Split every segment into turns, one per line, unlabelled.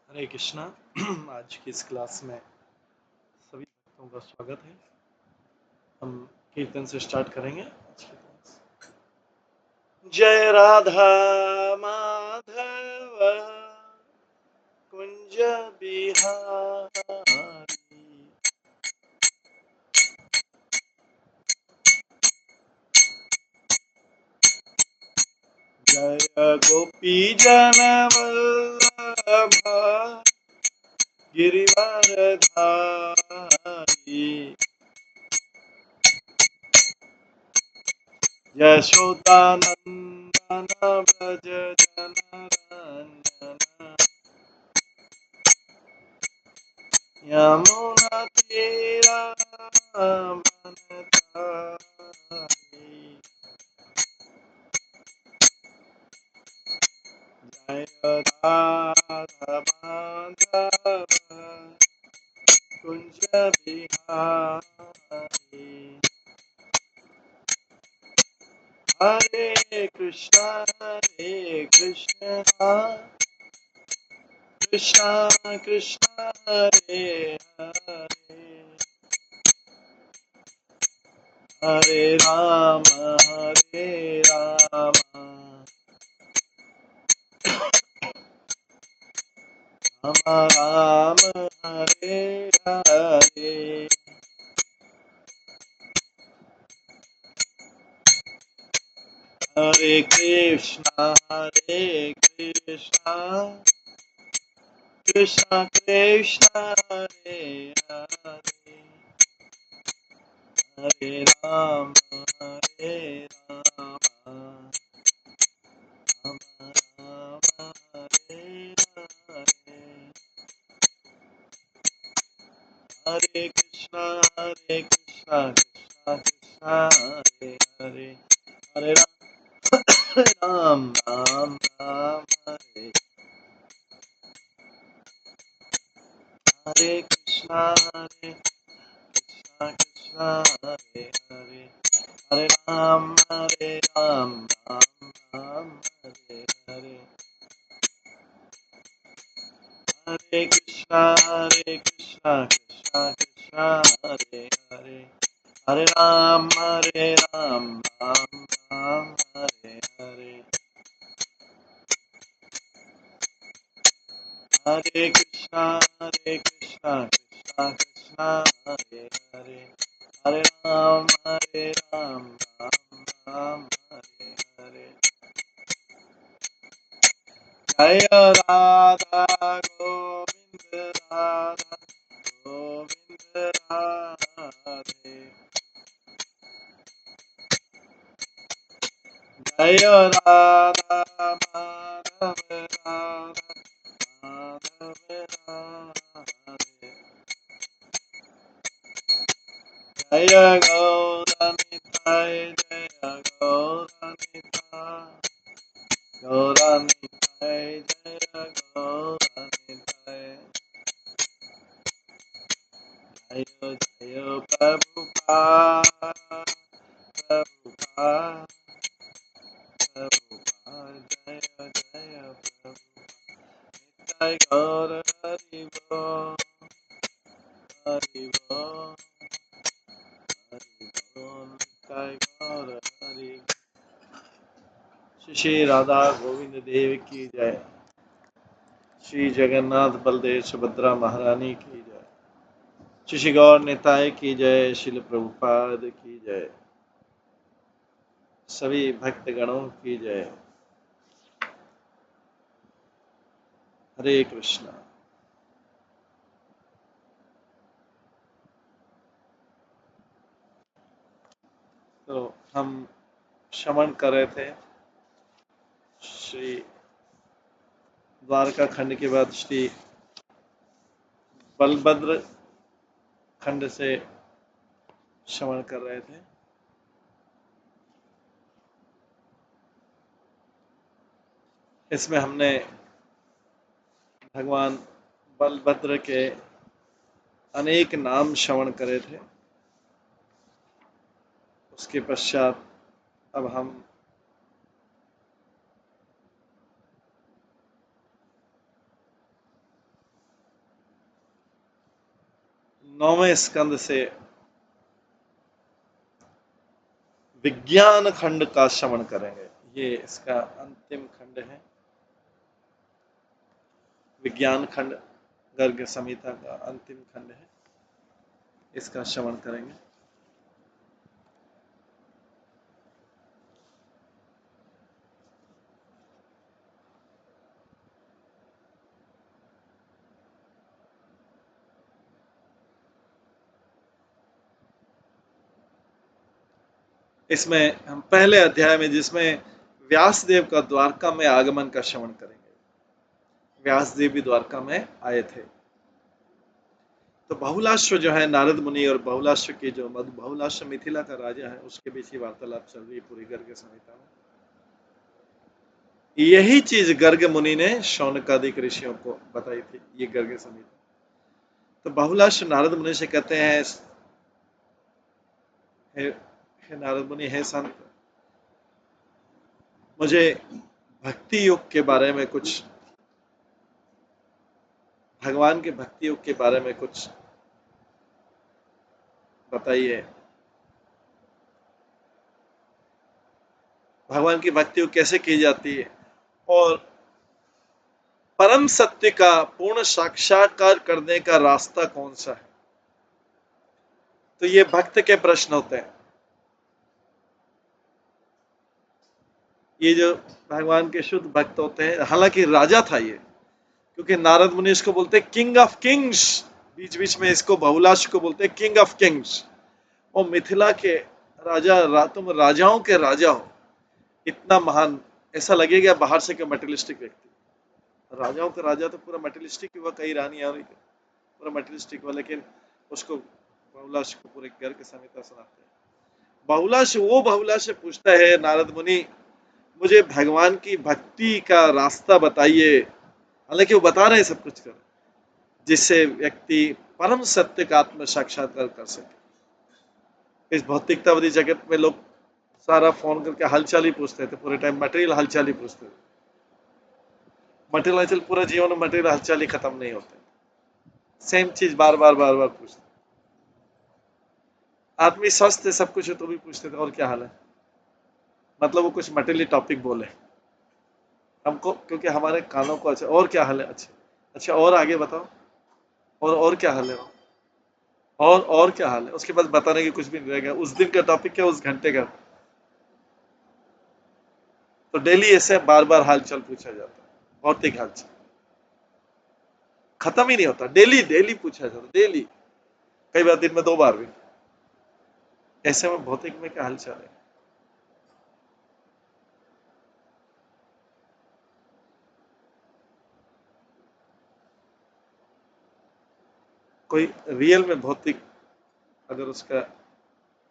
हरे कृष्णा। आज की इस क्लास में सभी भक्तों का स्वागत है। हम कीर्तन से स्टार्ट करेंगे आज की क्लास। जय राधा माधव कुंज बिहारी, जय गोपी जन वल्लभ गिरिवर धारी, यशोदानंदन व्रज जनरंजन, यमुना तीरावनचारी, जय राधा माधव कुंज बिहारी। हरे कृष्णा कृष्णा कृष्णा हरे हरे, हरे राम राम राम हरे हरे। हरे कृष्णा कृष्णा कृष्णा हरे हरे, हरे राम राम हरे हरे। हरे कृष्णा कृष्णा कृष्णा हरे हरे, हरे राम राम राम हरे। हरे कृष्णा कृष्णा हरे हरे, हरे राम राम राम हरे हरे। हरे कृष्णा कृष्णा कृष्णा हरे हरे, हरे राम राम राम हरे हरे। हरे कृष्णा कृष्णा कृष्णा हरे हरे, हरे राम राम राम हरे हरे। जय राधा गोविंद राधा गोविंद राधे, जय राधा माधव राधा माधव राधे, जय गौरनिताय जय गौरनिताय, गौरनिताय जय गौरनिताय, जय जय प्रभुपाद प्रभुपाद प्रभुपाद, जय जय प्रभुपाद, निताय गौर हरि बोल हरि बोल हरि बोल, निताय गौर हरि। श्री राधा गोविंद देव की जय। श्री जगन्नाथ बलदेव सुभद्रा महारानी की जय। श्री गौर निताय की जय। शिल प्रभुपाद की जय। सभी भक्तगणों की जय। हरे कृष्णा। तो हम श्रवण कर रहे थे श्री द्वारका खंड के बाद श्री बलभद्र खंड से श्रवण कर रहे थे। इसमें हमने भगवान बलभद्र के अनेक नाम श्रवण करे थे। उसके पश्चात अब हम 9वें स्कंद से विज्ञान खंड का श्रवण करेंगे। ये इसका अंतिम खंड है, विज्ञान खंड गर्ग संहिता का अंतिम खंड है, इसका श्रवण करेंगे। इसमें हम पहले अध्याय में, जिसमें व्यासदेव का द्वारका में आगमन का श्रवण करेंगे। व्यासदेव भी द्वारका में आए थे। तो बहुलाश्व जो है नारद मुनि और बहुलाश्व की जो बहुलाश्व मिथिला का राजा है, उसके बीच ही वार्तालाप चल रही है पूरी गर्ग संहिता में। यही चीज गर्ग मुनि ने शौनकादिक ऋषियों को बताई थी, ये गर्ग संहिता। तो बहुलाश्व नारद मुनि से कहते हैं, हे नारद मुनि, हे संत, मुझे भक्ति योग के बारे में कुछ, भगवान के भक्ति योग के बारे में कुछ बताइए। भगवान की भक्ति योग कैसे की जाती है और परम सत्य का पूर्ण साक्षात्कार करने का रास्ता कौन सा है। तो ये भक्त के प्रश्न होते हैं। ये जो भगवान के शुद्ध भक्त होते हैं, हालांकि राजा था ये, क्योंकि नारद मुनि इसको बोलते हैं किंग ऑफ किंग्स, बीच बीच में इसको बहुलाश को बोलते हैं किंग ऑफ किंग्स। और मिथिला के राजा, तुम राजाओं के राजा हो, इतना महान, ऐसा लगेगा बाहर से कि मटेरियलिस्टिक व्यक्ति। राजाओं का राजा तो पूरा मटेरियलिस्टिक हुआ, कई रानियां हुई पूरा मटेरियलिस्टिक हुआ, लेकिन उसको बहुलाश को पूरे घर के संहिता सुनाते हैं। बहुलाश वो बहुलाश से पूछता है, नारद मुनि मुझे भगवान की भक्ति का रास्ता बताइए। हालांकि वो बता रहे हैं सब कुछ कर, जिससे व्यक्ति परम सत्य का आत्म साक्षात्कार कर सके। इस भौतिकतावादी जगत में लोग सारा फोन करके हालचाल ही पूछते थे, पूरे टाइम मटेरियल हालचाल ही पूछते थे। मटेरियल हालचाल, पूरा जीवन में मटेरियल हालचाल ही खत्म नहीं होते, सेम चीज बार बार बार बार पूछते। आदमी स्वस्थ है, सब कुछ है, तो भी पूछते थे और क्या हाल है। मतलब वो कुछ मटेरियल टॉपिक बोले हमको, क्योंकि हमारे कानों को, अच्छा और क्या हाल है, अच्छा अच्छा और आगे बताओ, और क्या हाल है, और क्या हाल है, उसके बाद बताने की कुछ भी नहीं रहेगा। उस दिन का टॉपिक क्या, उस घंटे का। तो डेली ऐसे बार बार हालचाल पूछा जाता है, भौतिक हालचाल खत्म ही नहीं होता, डेली डेली पूछा जाता, डेली, कई बार दिन में 2 बार भी। ऐसे में भौतिक में क्या हालचाल है। कोई रियल में भौतिक, अगर उसका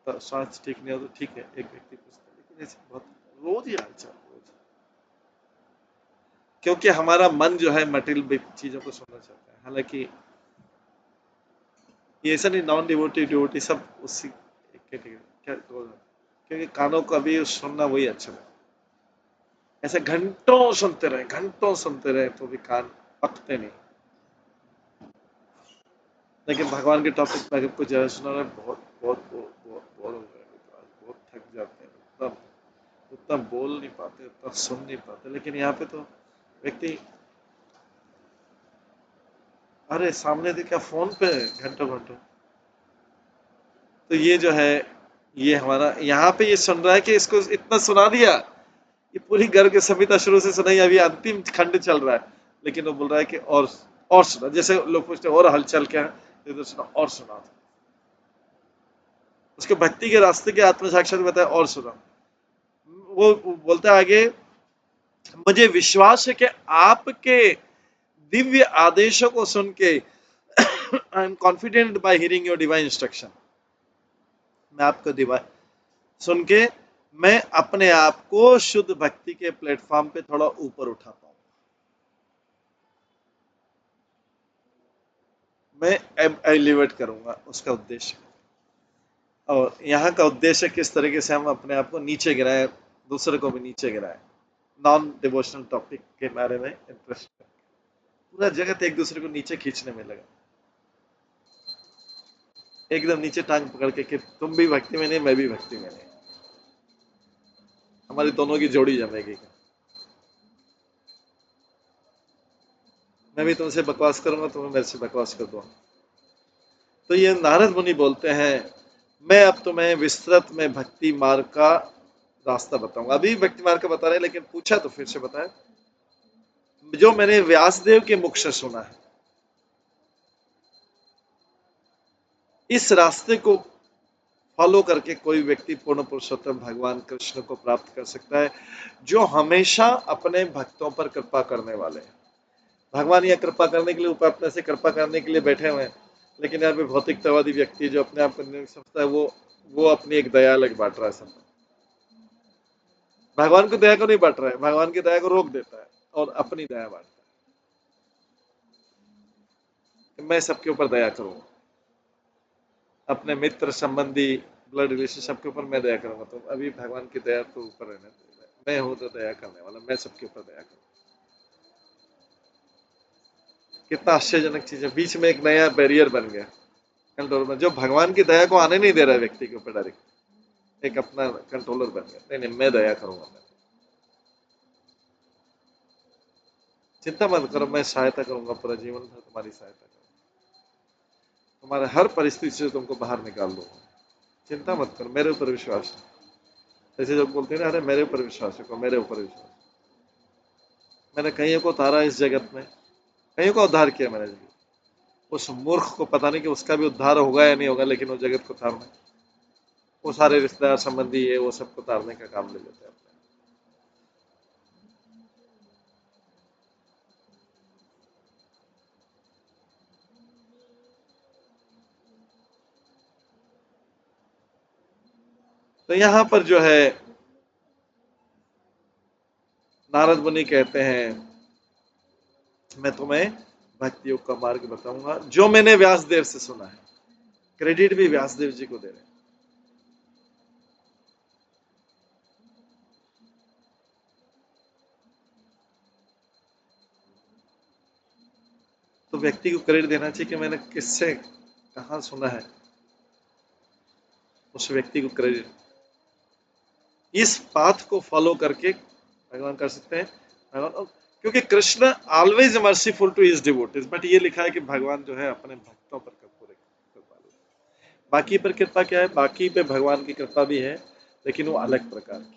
स्वास्थ्य ठीक नहीं हो तो ठीक है, एक व्यक्ति पूछता है, लेकिन ऐसे बहुत रोज ही हालचाल, रोज। क्योंकि हमारा मन जो है मटेरियल चीजों को सुनना चाहता है। हालांकि ये ऐसा नहीं, नॉन डिवोटी डिवोटी सब उसी कैटेगरी क्या, क्योंकि कानों को अभी सुनना वही अच्छा है। ऐसे घंटों सुनते रहे तो भी कान पकते नहीं। लेकिन भगवान के टॉपिक में अगर कुछ ज्यादा सुना रहे, बहुत बहुत बहुत बहुत बोर हो गए, बहुत थक जाते हैं, उतना उतना बोल नहीं पाते, उतना सुन नहीं पाते। लेकिन यहाँ पे तो व्यक्ति, अरे सामने देखा फोन पे घंटों घंटों। तो ये जो है, ये हमारा यहाँ पे ये सुन रहा है कि इसको इतना सुना दिया, ये पूरी गर्ग संहिता शुरू से सुनाई, अभी अंतिम खंड चल रहा है, लेकिन वो बोल रहा है कि और सुना। जैसे लोग पूछते हैं और हलचल क्या है, तो सुना और सुना, उसके भक्ति के रास्ते के आत्म साक्षात बताया और सुना। वो बोलता है आगे, मुझे विश्वास है कि आपके दिव्य आदेशों को सुन के I am confident bye hearing your divine instruction. मैं आपको डिवाइन सुन के मैं अपने आप को शुद्ध भक्ति के प्लेटफॉर्म पे थोड़ा ऊपर उठा पाऊं। मैं एलिवेट करूंगा, उसका उद्देश्य। और यहाँ का उद्देश्य किस तरीके से हम अपने आप को नीचे गिराएं, दूसरे को भी नीचे गिराएं, नॉन डिवोशनल टॉपिक के बारे में इंटरेस्ट। पूरा जगत एक दूसरे को नीचे खींचने में लगा। एकदम नीचे टांग पकड़ के कि तुम भी भक्ति में नहीं, मैं भी भक्ति में नहीं, हमारी दोनों की जोड़ी जमेगी। मैं भी तुमसे बकवास करूंगा, तुम्हें मेरे से बकवास कर दो। तो ये नारद मुनि बोलते हैं, मैं अब तुम्हें विस्तृत में भक्ति मार्ग का रास्ता बताऊंगा। अभी भक्ति मार्ग का बता रहे हैं, लेकिन पूछा तो फिर से बताएं, जो मैंने व्यासदेव के मुख से सुना है। इस रास्ते को फॉलो करके कोई व्यक्ति पूर्ण पुरुषोत्तम भगवान कृष्ण को प्राप्त कर सकता है, जो हमेशा अपने भक्तों पर कृपा करने वाले हैं। भगवान यह कृपा करने के लिए, ऊपर अपने से कृपा करने के लिए बैठे हुए हैं, लेकिन यहाँ पे भौतिकतावादी व्यक्ति जो अपने आप को नहीं समझता है, वो अपनी एक दया अलग बांट रहा है सब। भगवान की दया को नहीं बांट रहा है, भगवान की दया को रोक देता है और अपनी दया बांटता है। मैं सबके ऊपर दया करूंगा, अपने मित्र संबंधी ब्लड रिलेशन सबके ऊपर मैं दया करूंगा। तो अभी भगवान की दया तो ऊपर रहने दो, मैं हूं तो दया करने वाला, मैं सबके ऊपर दया करूंगा। कितना आश्चर्यजनक चीज है, बीच में एक नया बैरियर बन गया कंट्रोल में, जो भगवान की दया को आने नहीं दे रहा है व्यक्ति के ऊपर डायरेक्ट, एक अपना कंट्रोलर बन गया। नहीं नहीं, मैं दया करूंगा, मैं चिंता मत करो, मैं सहायता करूंगा, पूरा जीवन भर तुम्हारी सहायता करूंगा, तुम्हारे हर परिस्थिति से तुमको बाहर निकाल दूंगा। चिंता मत करो, मेरे ऊपर विश्वास है। जैसे लोग बोलते हैं ना, अरे मेरे ऊपर विश्वास रखो, मेरे ऊपर विश्वास। मैंने कईयों को उतारा इस जगत में, कईयों का उद्धार किया मैंने जगत। उस मूर्ख को पता नहीं कि उसका भी उद्धार होगा या नहीं होगा, लेकिन वो जगत को तारना, वो सारे रिश्तेदार संबंधी है, वो सबको तारने का काम ले लेते हैं। तो यहाँ पर जो है नारद मुनि कहते हैं, मैं तुम्हें भक्ति योग का मार्ग बताऊंगा जो मैंने व्यासदेव से सुना है। क्रेडिट भी व्यासदेव जी को दे रहे हैं। तो व्यक्ति को क्रेडिट देना चाहिए कि मैंने किससे कहा सुना है, उस व्यक्ति को क्रेडिट। इस पाथ को फॉलो करके भगवान कर सकते हैं। भगवान, क्योंकि Krishna always merciful to his devotees, but ये लिखा है कि भगवान जो है अपने भक्तों पर पूरे कृपालु। बाकी पर कृपा क्या है, बाकी पे भगवान की कृपा भी है, लेकिन वो अलग प्रकार की।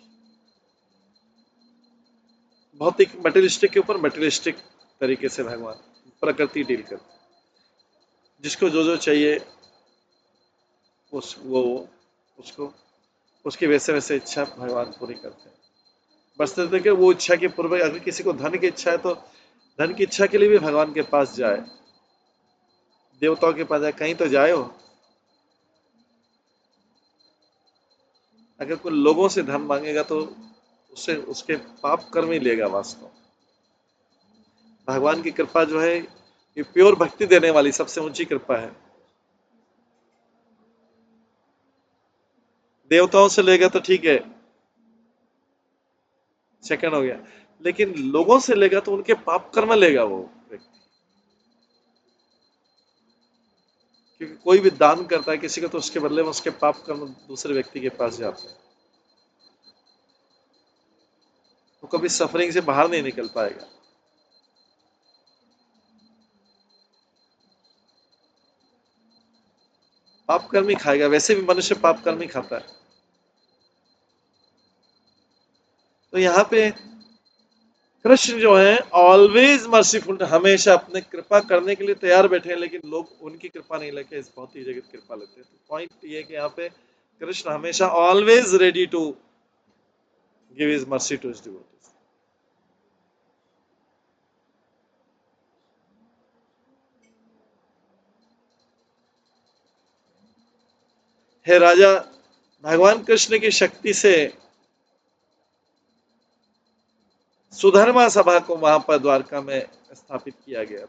भौतिक मटेरियलिस्टिक के ऊपर मटेरियलिस्टिक तरीके से भगवान प्रकृति डील करते, जिसको जो जो चाहिए वो उसको उसकी वैसे वैसे इच्छा भगवान पूरी करते हैं। बस कि वो इच्छा के पूर्व, अगर किसी को धन की इच्छा है तो धन की इच्छा के लिए भी भगवान के पास जाए, देवताओं के पास जाए, कहीं तो जाए हो। अगर कोई लोगों से धन मांगेगा तो उससे उसके पाप कर्म ही लेगा वास्तव। भगवान की कृपा जो है ये प्योर भक्ति देने वाली सबसे ऊंची कृपा है। देवताओं से लेगा तो ठीक है, सेकंड हो गया, लेकिन लोगों से लेगा तो उनके पाप कर्म लेगा वो व्यक्ति। क्योंकि कोई भी दान करता है किसी को, तो उसके बदले में उसके पाप कर्म दूसरे व्यक्ति के पास जाते हैं, वो कभी सफरिंग से बाहर नहीं निकल पाएगा। पाप कर्म ही खाएगा, वैसे भी मनुष्य पाप कर्म ही खाता है। तो यहाँ पे कृष्ण जो है ऑलवेज मर्सीफुल, हमेशा अपने कृपा करने के लिए तैयार बैठे हैं, लेकिन लोग उनकी कृपा नहीं लेके इस भौतिक जगत की कृपा लेते हैं। तो पॉइंट ये है कि यहाँ पे कृष्ण हमेशा always ready to give his mercy to his devotees. हे राजा, भगवान कृष्ण की शक्ति से सुधर्मा सभा को वहां पर द्वारका में स्थापित किया गया।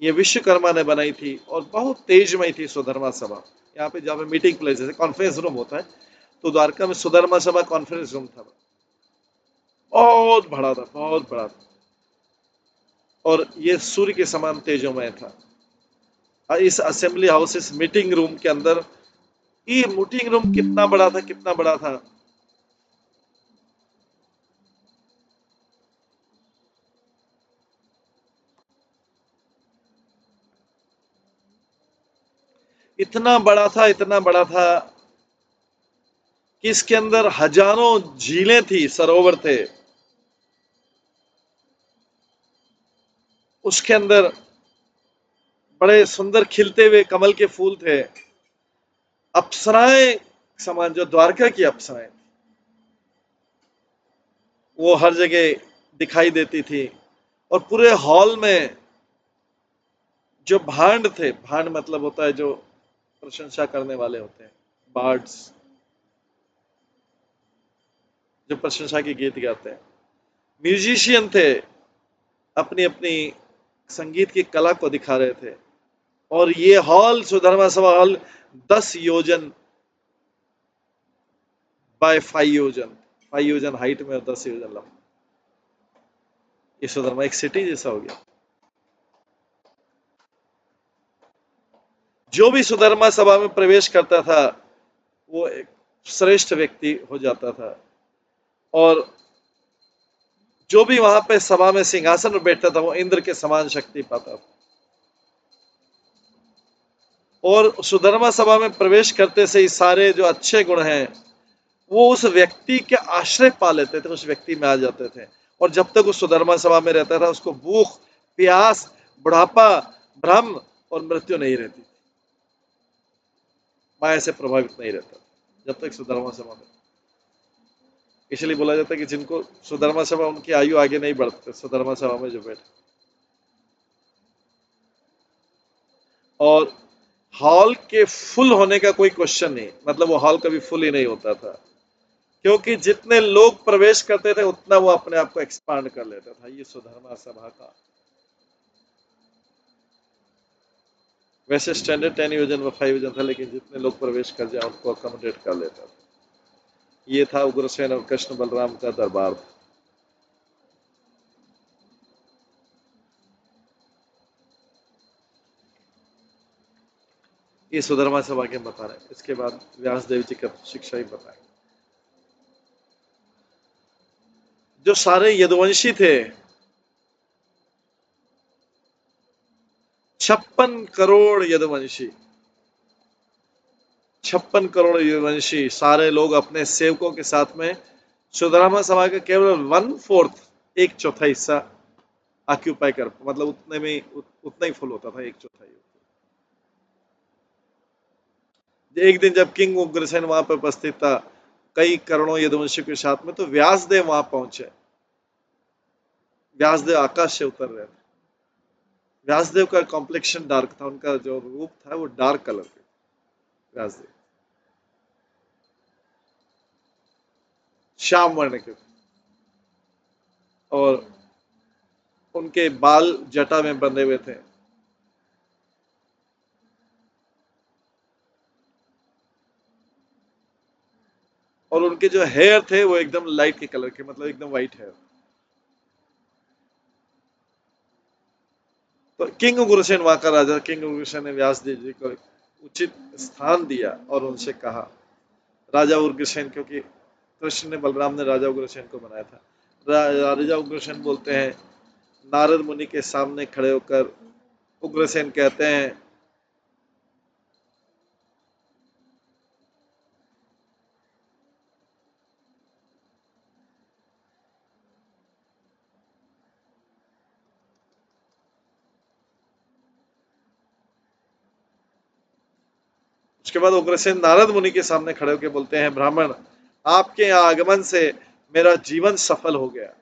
ये विश्वकर्मा ने बनाई थी और बहुत तेजमय थी सुधर्मा सभा। यहाँ पे जहाँ पे मीटिंग प्लेस जैसे कॉन्फ्रेंस रूम होता है, तो द्वारका में सुधर्मा सभा कॉन्फ्रेंस रूम था, बहुत बड़ा था, बहुत बड़ा था, और ये सूर्य के समान तेजोमय था। इस असेंबली हाउस, इस मीटिंग रूम के अंदर, ये मीटिंग रूम कितना बड़ा था, कितना बड़ा था। इतना बड़ा था, इतना बड़ा था कि इसके अंदर हजारों झीलें थी, सरोवर थे। उसके अंदर बड़े सुंदर खिलते हुए कमल के फूल थे। अप्सराएं समान, जो द्वारका की अप्सराएं, वो हर जगह दिखाई देती थी। और पूरे हॉल में जो भांड थे, भांड मतलब होता है जो प्रशंसा करने वाले होते हैं, बार्ड्स, जो प्रशंसा के गीत गाते हैं, म्यूजिशियन थे, अपनी अपनी संगीत की कला को दिखा रहे थे। और ये हॉल, सुधर्मा सभा हॉल, 10 योजन बाय 5 योजन, 5 योजन हाइट में और 10 योजन लंबा, ये सुधर्मा एक सिटी जैसा हो गया। जो भी सुधर्मा सभा में प्रवेश करता था वो एक श्रेष्ठ व्यक्ति हो जाता था। और जो भी वहां पे सभा में सिंहासन पर बैठता था वो इंद्र के समान शक्ति पाता था। और सुधर्मा सभा में प्रवेश करते से ही सारे जो अच्छे गुण हैं वो उस व्यक्ति के आश्रय पा लेते थे, उस व्यक्ति में आ जाते थे। और जब तक उस सुधर्मा सभा में रहता था उसको भूख, प्यास, बुढ़ापा, भ्रम और मृत्यु नहीं रहती, माया से प्रभावित नहीं रहता जब तक सुधर्मा सभा में। इसलिए बोला जाता है कि जिनको सुधर्मा सभा, उनकी आयु आगे नहीं बढ़ती सुधर्मा सभा में जो बैठे। और हॉल के फुल होने का कोई क्वेश्चन नहीं, मतलब वो हॉल कभी फुल ही नहीं होता था, क्योंकि जितने लोग प्रवेश करते थे उतना वो अपने आप को एक्सपांड कर लेता था। ये सुधर्मा सभा का वैसे स्टैंडर्ड 10 योजन व 5 योजन था, लेकिन जितने लोग प्रवेश कर जाए उनको अकोमोडेट कर लेता था। ये था उग्रसेन और कृष्ण बलराम का दरबार। ये सुधर्मा सभा के बता रहे। इसके बाद व्यास देव जी का शिक्षा ही बताए। जो सारे यदुवंशी थे, 56 करोड़ यदुवंशी, 56 करोड़ यदुवंशी, सारे लोग अपने सेवकों के साथ में सुधर्मा सभा का केवल 1/4, 1/4 हिस्सा ऑक्यूपाई कर, मतलब उतने में उतना ही फुल होता था, 1/4। एक दिन जब किंग उग्रसेन वहां पर उपस्थित था कई करोड़ों यदुवंशियों के साथ में, तो व्यासदेव वहां पहुंचे। व्यासदेव आकाश से उतर रहे थे। व्यासदेव का कॉम्प्लेक्शन डार्क था, उनका जो रूप था वो डार्क कलर का। व्यासदेव श्याम वर्ण के, और उनके बाल जटा में बंधे हुए थे। और उनके जो हेयर थे वो एकदम लाइट के कलर के, मतलब एकदम व्हाइट हेयर। तो किंग उग्रसेन, वहां का राजा किंग उग्रसेन ने व्यास देव जी को उचित स्थान दिया और उनसे कहा, राजा उग्रसेन, क्योंकि कृष्ण ने, बलराम ने राजा उग्रसेन को बनाया था। राजा उग्रसेन बोलते हैं, नारद मुनि के सामने खड़े होकर उग्रसेन कहते हैं, उसके बाद उग्रसेन नारद मुनि के सामने खड़े होकर बोलते हैं, ब्राह्मण, आपके आगमन से मेरा जीवन सफल हो गया।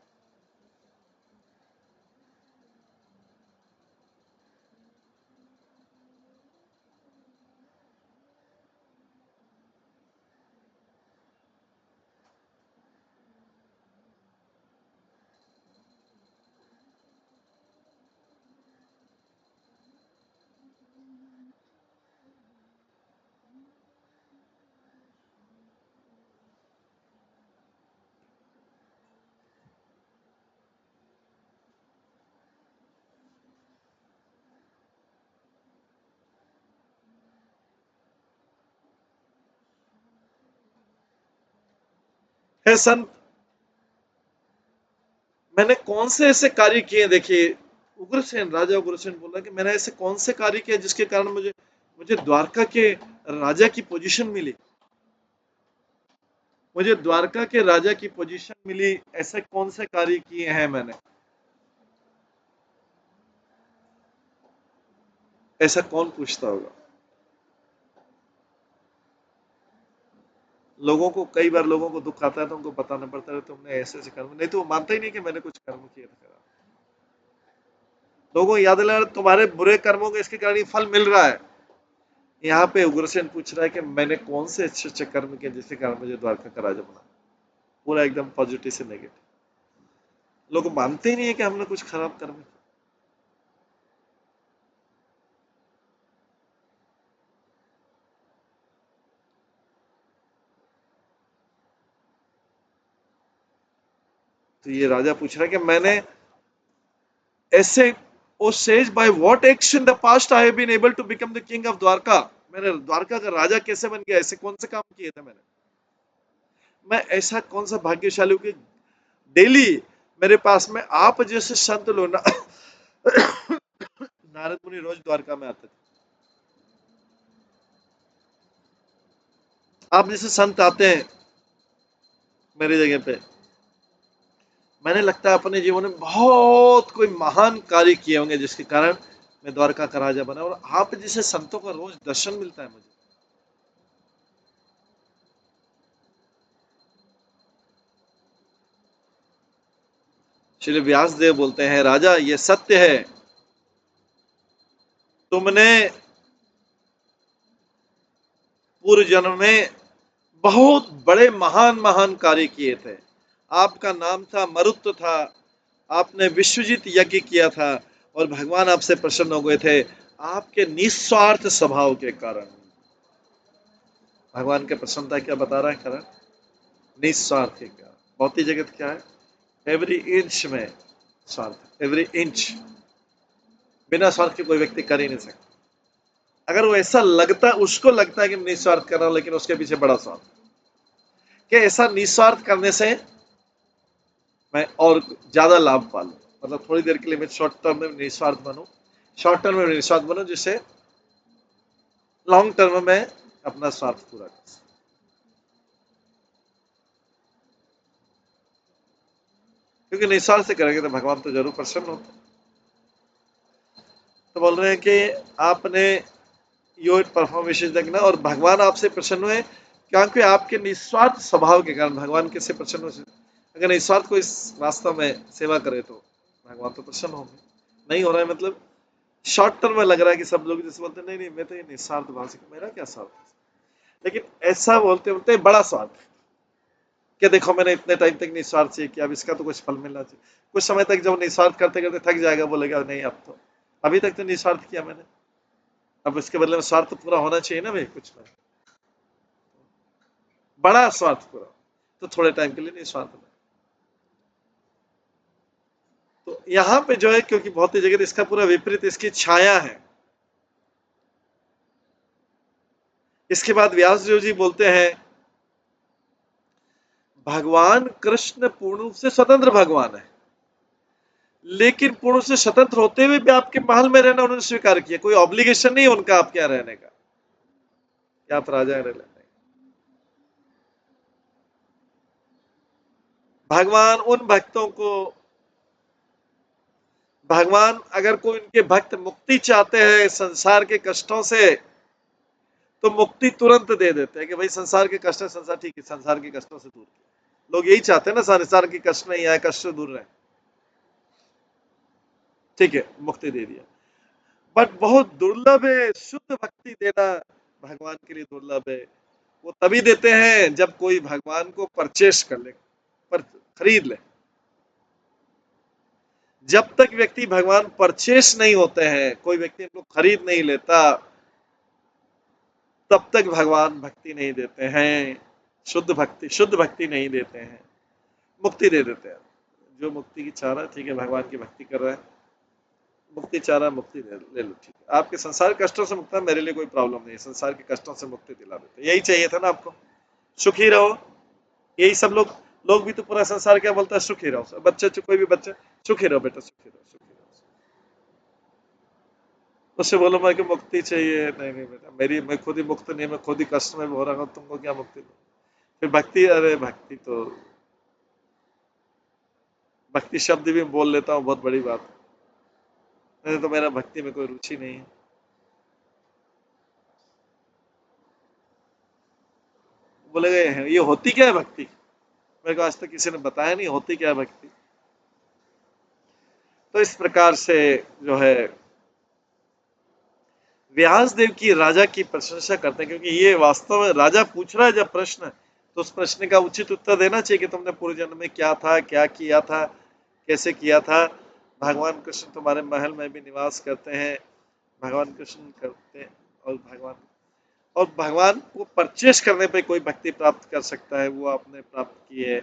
हे संत, मैंने कौन से ऐसे कार्य किए, देखिए उग्रसेन, राजा उग्रसेन बोल रहा है कि मैंने ऐसे कौन से कार्य किए जिसके कारण मुझे मुझे द्वारका के राजा की पोजीशन मिली, मुझे द्वारका के राजा की पोजीशन मिली, ऐसे कौन से कार्य किए हैं मैंने? ऐसा कौन पूछता होगा? लोगों को, कई बार लोगों को दुख आता है तो उनको बताना पड़ता है तुमने ऐसे ऐसे कर्म, नहीं तो वो मानते ही नहीं कि मैंने कुछ कर्म किए थे। लोगों को याद दिला तुम्हारे बुरे कर्मों के इसके कारण ये फल मिल रहा है। यहाँ पे उग्रसेन पूछ रहा है कि मैंने कौन से अच्छे अच्छे कर्म किए जिसके कारण मुझे द्वारका का राजा बना, पूरा एकदम पॉजिटिव से नेगेटिव। लोग मानते ही नहीं है कि हमने कुछ खराब कर्म किया। तो ये राजा पूछ रहा है कि मैंने ऐसे, ओ says by what action in the past I have been able to become the king of Dwarka, मैंने द्वारका का राजा कैसे बन गया, ऐसे कौन से काम किए थे मैंने, मैं ऐसा कौन सा भाग्यशाली हूं कि डेली मेरे पास में आप जैसे संत लोग ना नारद मुनि रोज द्वारका में आते थे, आप जैसे संत आते हैं मेरी जगह पे, मैंने लगता है अपने जीवन में बहुत कोई महान कार्य किए होंगे जिसके कारण मैं द्वारका का राजा बना, और आप जैसे संतों का रोज दर्शन मिलता है मुझे। श्री व्यास देव बोलते हैं, राजा ये सत्य है, तुमने पूर्व जन्म में बहुत बड़े महान महान कार्य किए थे, आपका नाम था मरुत था, आपने विश्वजीत यज्ञ किया था और भगवान आपसे प्रसन्न हो गए थे आपके निस्वार्थ स्वभाव के कारण। भगवान के प्रसन्नता क्या बता रहा है कारण? निस्वार्थ के कारण। भौतिक जगत क्या है? एवरी इंच में स्वार्थ, एवरी इंच, बिना स्वार्थ के कोई व्यक्ति कर ही नहीं सकता। अगर वो ऐसा लगता, उसको लगता है कि निस्वार्थ कर रहा हूं, लेकिन उसके पीछे बड़ा स्वार्थ, कि ऐसा निस्वार्थ करने से मैं और ज्यादा लाभ पा लूं, मतलब थोड़ी देर के लिए मैं शॉर्ट टर्म में निस्वार्थ बनूं, शॉर्ट टर्म में निस्वार्थ बनूं, जिससे लॉन्ग टर्म में अपना स्वार्थ पूरा कर सकूं। क्योंकि निस्वार्थ से करेंगे तो भगवान तो जरूर प्रसन्न होते। तो बोल रहे हैं कि आपने यो परफॉर्मेशन देखना और भगवान आपसे प्रसन्न हुए, क्योंकि आपके निस्वार्थ स्वभाव के कारण भगवान कैसे प्रसन्न हो सकते? अगर निस्वार्थ को इस वास्तव में सेवा करे तो भगवान तो प्रसन्न होंगे। नहीं हो रहा है मतलब शॉर्ट टर्म में लग रहा है कि सब लोग जैसे बोलते हैं नहीं नहीं मैं तो ये निस्वार्थ भाव से, मेरा क्या स्वार्थ है, लेकिन ऐसा बोलते बोलते बड़ा स्वार्थ, कि देखो मैंने इतने टाइम तक निस्वार्थ से किया, अब इसका तो कुछ फल मिलना चाहिए। कुछ समय तक जब निस्वार्थ करते करते थक जाएगा, बोलेगा नहीं अब तो, अभी तक तो निस्वार्थ किया मैंने, अब इसके बदले में स्वार्थ पूरा होना चाहिए ना भाई, कुछ नहीं, बड़ा स्वार्थ पूरा, तो थोड़े टाइम के लिए निस्वार्थ में। तो यहाँ पे जो है, क्योंकि भौतिक जगत इसका पूरा विपरीत इसकी छाया है। इसके बाद व्यास देव जी बोलते हैं, भगवान कृष्ण पूर्ण रूप से स्वतंत्र भगवान है, लेकिन पूर्ण से स्वतंत्र होते हुए भी आपके महल में रहना उन्होंने स्वीकार किया, कोई ऑब्लिगेशन नहीं उनका आपके यहाँ रहने का, क्या आप राजा रह लेने। भगवान उन भक्तों को, भगवान अगर कोई उनके भक्त मुक्ति चाहते हैं संसार के कष्टों से, तो मुक्ति तुरंत दे देते हैं कि भाई संसार के कष्ट है, संसार ठीक है, संसार के कष्टों से दूर। लोग यही चाहते हैं ना, संसार के कष्ट नहीं आए, कष्ट से दूर रहे, ठीक है मुक्ति दे दिया। बट बहुत दुर्लभ है शुद्ध भक्ति देना, भगवान के लिए दुर्लभ है। वो तभी देते हैं जब कोई भगवान को परचेस कर ले, पर खरीद ले। जब तक व्यक्ति भगवान परचेस नहीं होते हैं, कोई व्यक्ति इनको खरीद नहीं लेता, तब तक भगवान भक्ति नहीं देते हैं, शुद्ध भक्ति नहीं देते हैं, मुक्ति दे देते हैं। जो मुक्ति की चाह रहा है ठीक है, भगवान की भक्ति कर रहा है, मुक्ति चाह रहा है, मुक्ति ले लो ठीक है, आपके संसार के कष्टों से मुक्त है, मेरे लिए कोई प्रॉब्लम नहीं है, संसार के कष्टों से मुक्ति दिला देते, यही चाहिए था ना आपको, सुखी रहो, यही सब लोग लोग भी तो पूरा संसार क्या बोलता है, सुखी रहो, बच्चे कोई भी बच्चे, सुखी रहो बेटा, सुखी रहो, सुखी रहो। उससे बोलो मैं कि मुक्ति चाहिए, नहीं नहीं बेटा, मैं खुद ही मुक्त नहीं, मैं खुद ही कष्ट में हो रहा हूँ, तुमको क्या मुक्ति दो। फिर भक्ति, अरे भक्ति तो, भक्ति शब्द भी बोल लेता हूँ, बहुत बड़ी बात है, नहीं तो मेरा भक्ति में कोई रुचि नहीं है। बोलेगा ये होती क्या है भक्ति, मेरे को आज तक किसी ने बताया नहीं होती क्या है भक्ति। तो इस प्रकार से जो है व्यास देव की राजा की प्रशंसा करते हैं, क्योंकि ये वास्तव में राजा पूछ रहा है जब प्रश्न, तो उस प्रश्न का उचित उत्तर देना चाहिए कि तुमने पूर्व जन्म में क्या था, क्या किया था, कैसे किया था। भगवान कृष्ण तुम्हारे महल में भी निवास करते हैं, भगवान कृष्ण करते हैं, और भगवान को परचेस करने पे कोई भक्ति प्राप्त कर सकता है, वो आपने प्राप्त की है।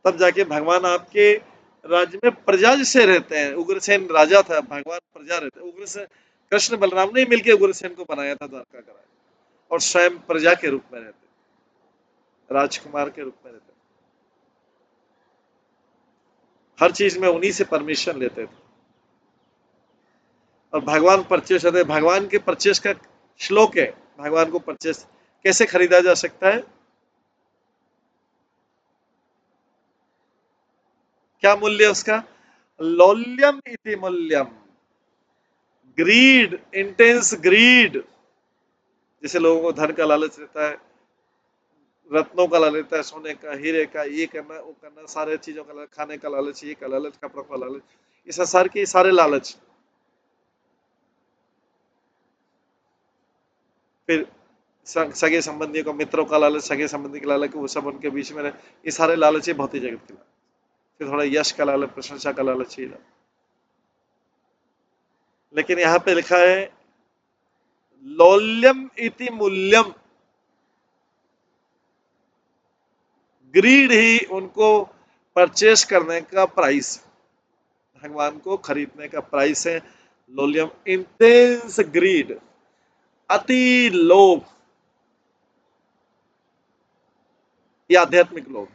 तब जाके भगवान आपके राज्य में प्रजा से रहते हैं। उग्रसेन राजा था, भगवान प्रजा रहते हैं। उग्रसेन, कृष्ण बलराम ने मिलकर उग्रसेन को बनाया था, द्वारका कराया, और स्वयं प्रजा के रूप में रहते, राजकुमार के रूप में रहते, हर चीज में उन्हीं से परमिशन लेते थे। और भगवान परचेस होते, भगवान के परचेस का श्लोक है, भगवान को परचेस कैसे खरीदा जा सकता है, क्या मूल्य है उसका, लौल्यम इति मूल्यम, ग्रीड, इंटेंस ग्रीड। जैसे लोगों को धन का लालच रहता है, रत्नों का लालच रहता है, सोने का, हीरे का, ये करना वो करना, सारे चीजों का लालच, खाने का लालच, ये का लालच, कपड़ों का लालच, इस संसार के सारे लालच। फिर सगे संबंधियों को, मित्रों का लालच, सगे संबंधी का लालच, वो सब उनके बीच में रहे, ये सारे लालच ही भौतिक जगत के लालच। फिर थोड़ा यश का लालच, प्रशंसा का लालच ही। लेकिन यहाँ पे लिखा है लौल्यम इति मूल्यम, ग्रीड ही उनको परचेस करने का प्राइस, भगवान को खरीदने का प्राइस है। लोलियम, इंटेंस ग्रीड, अति लोभ, ये आध्यात्मिक लोभ।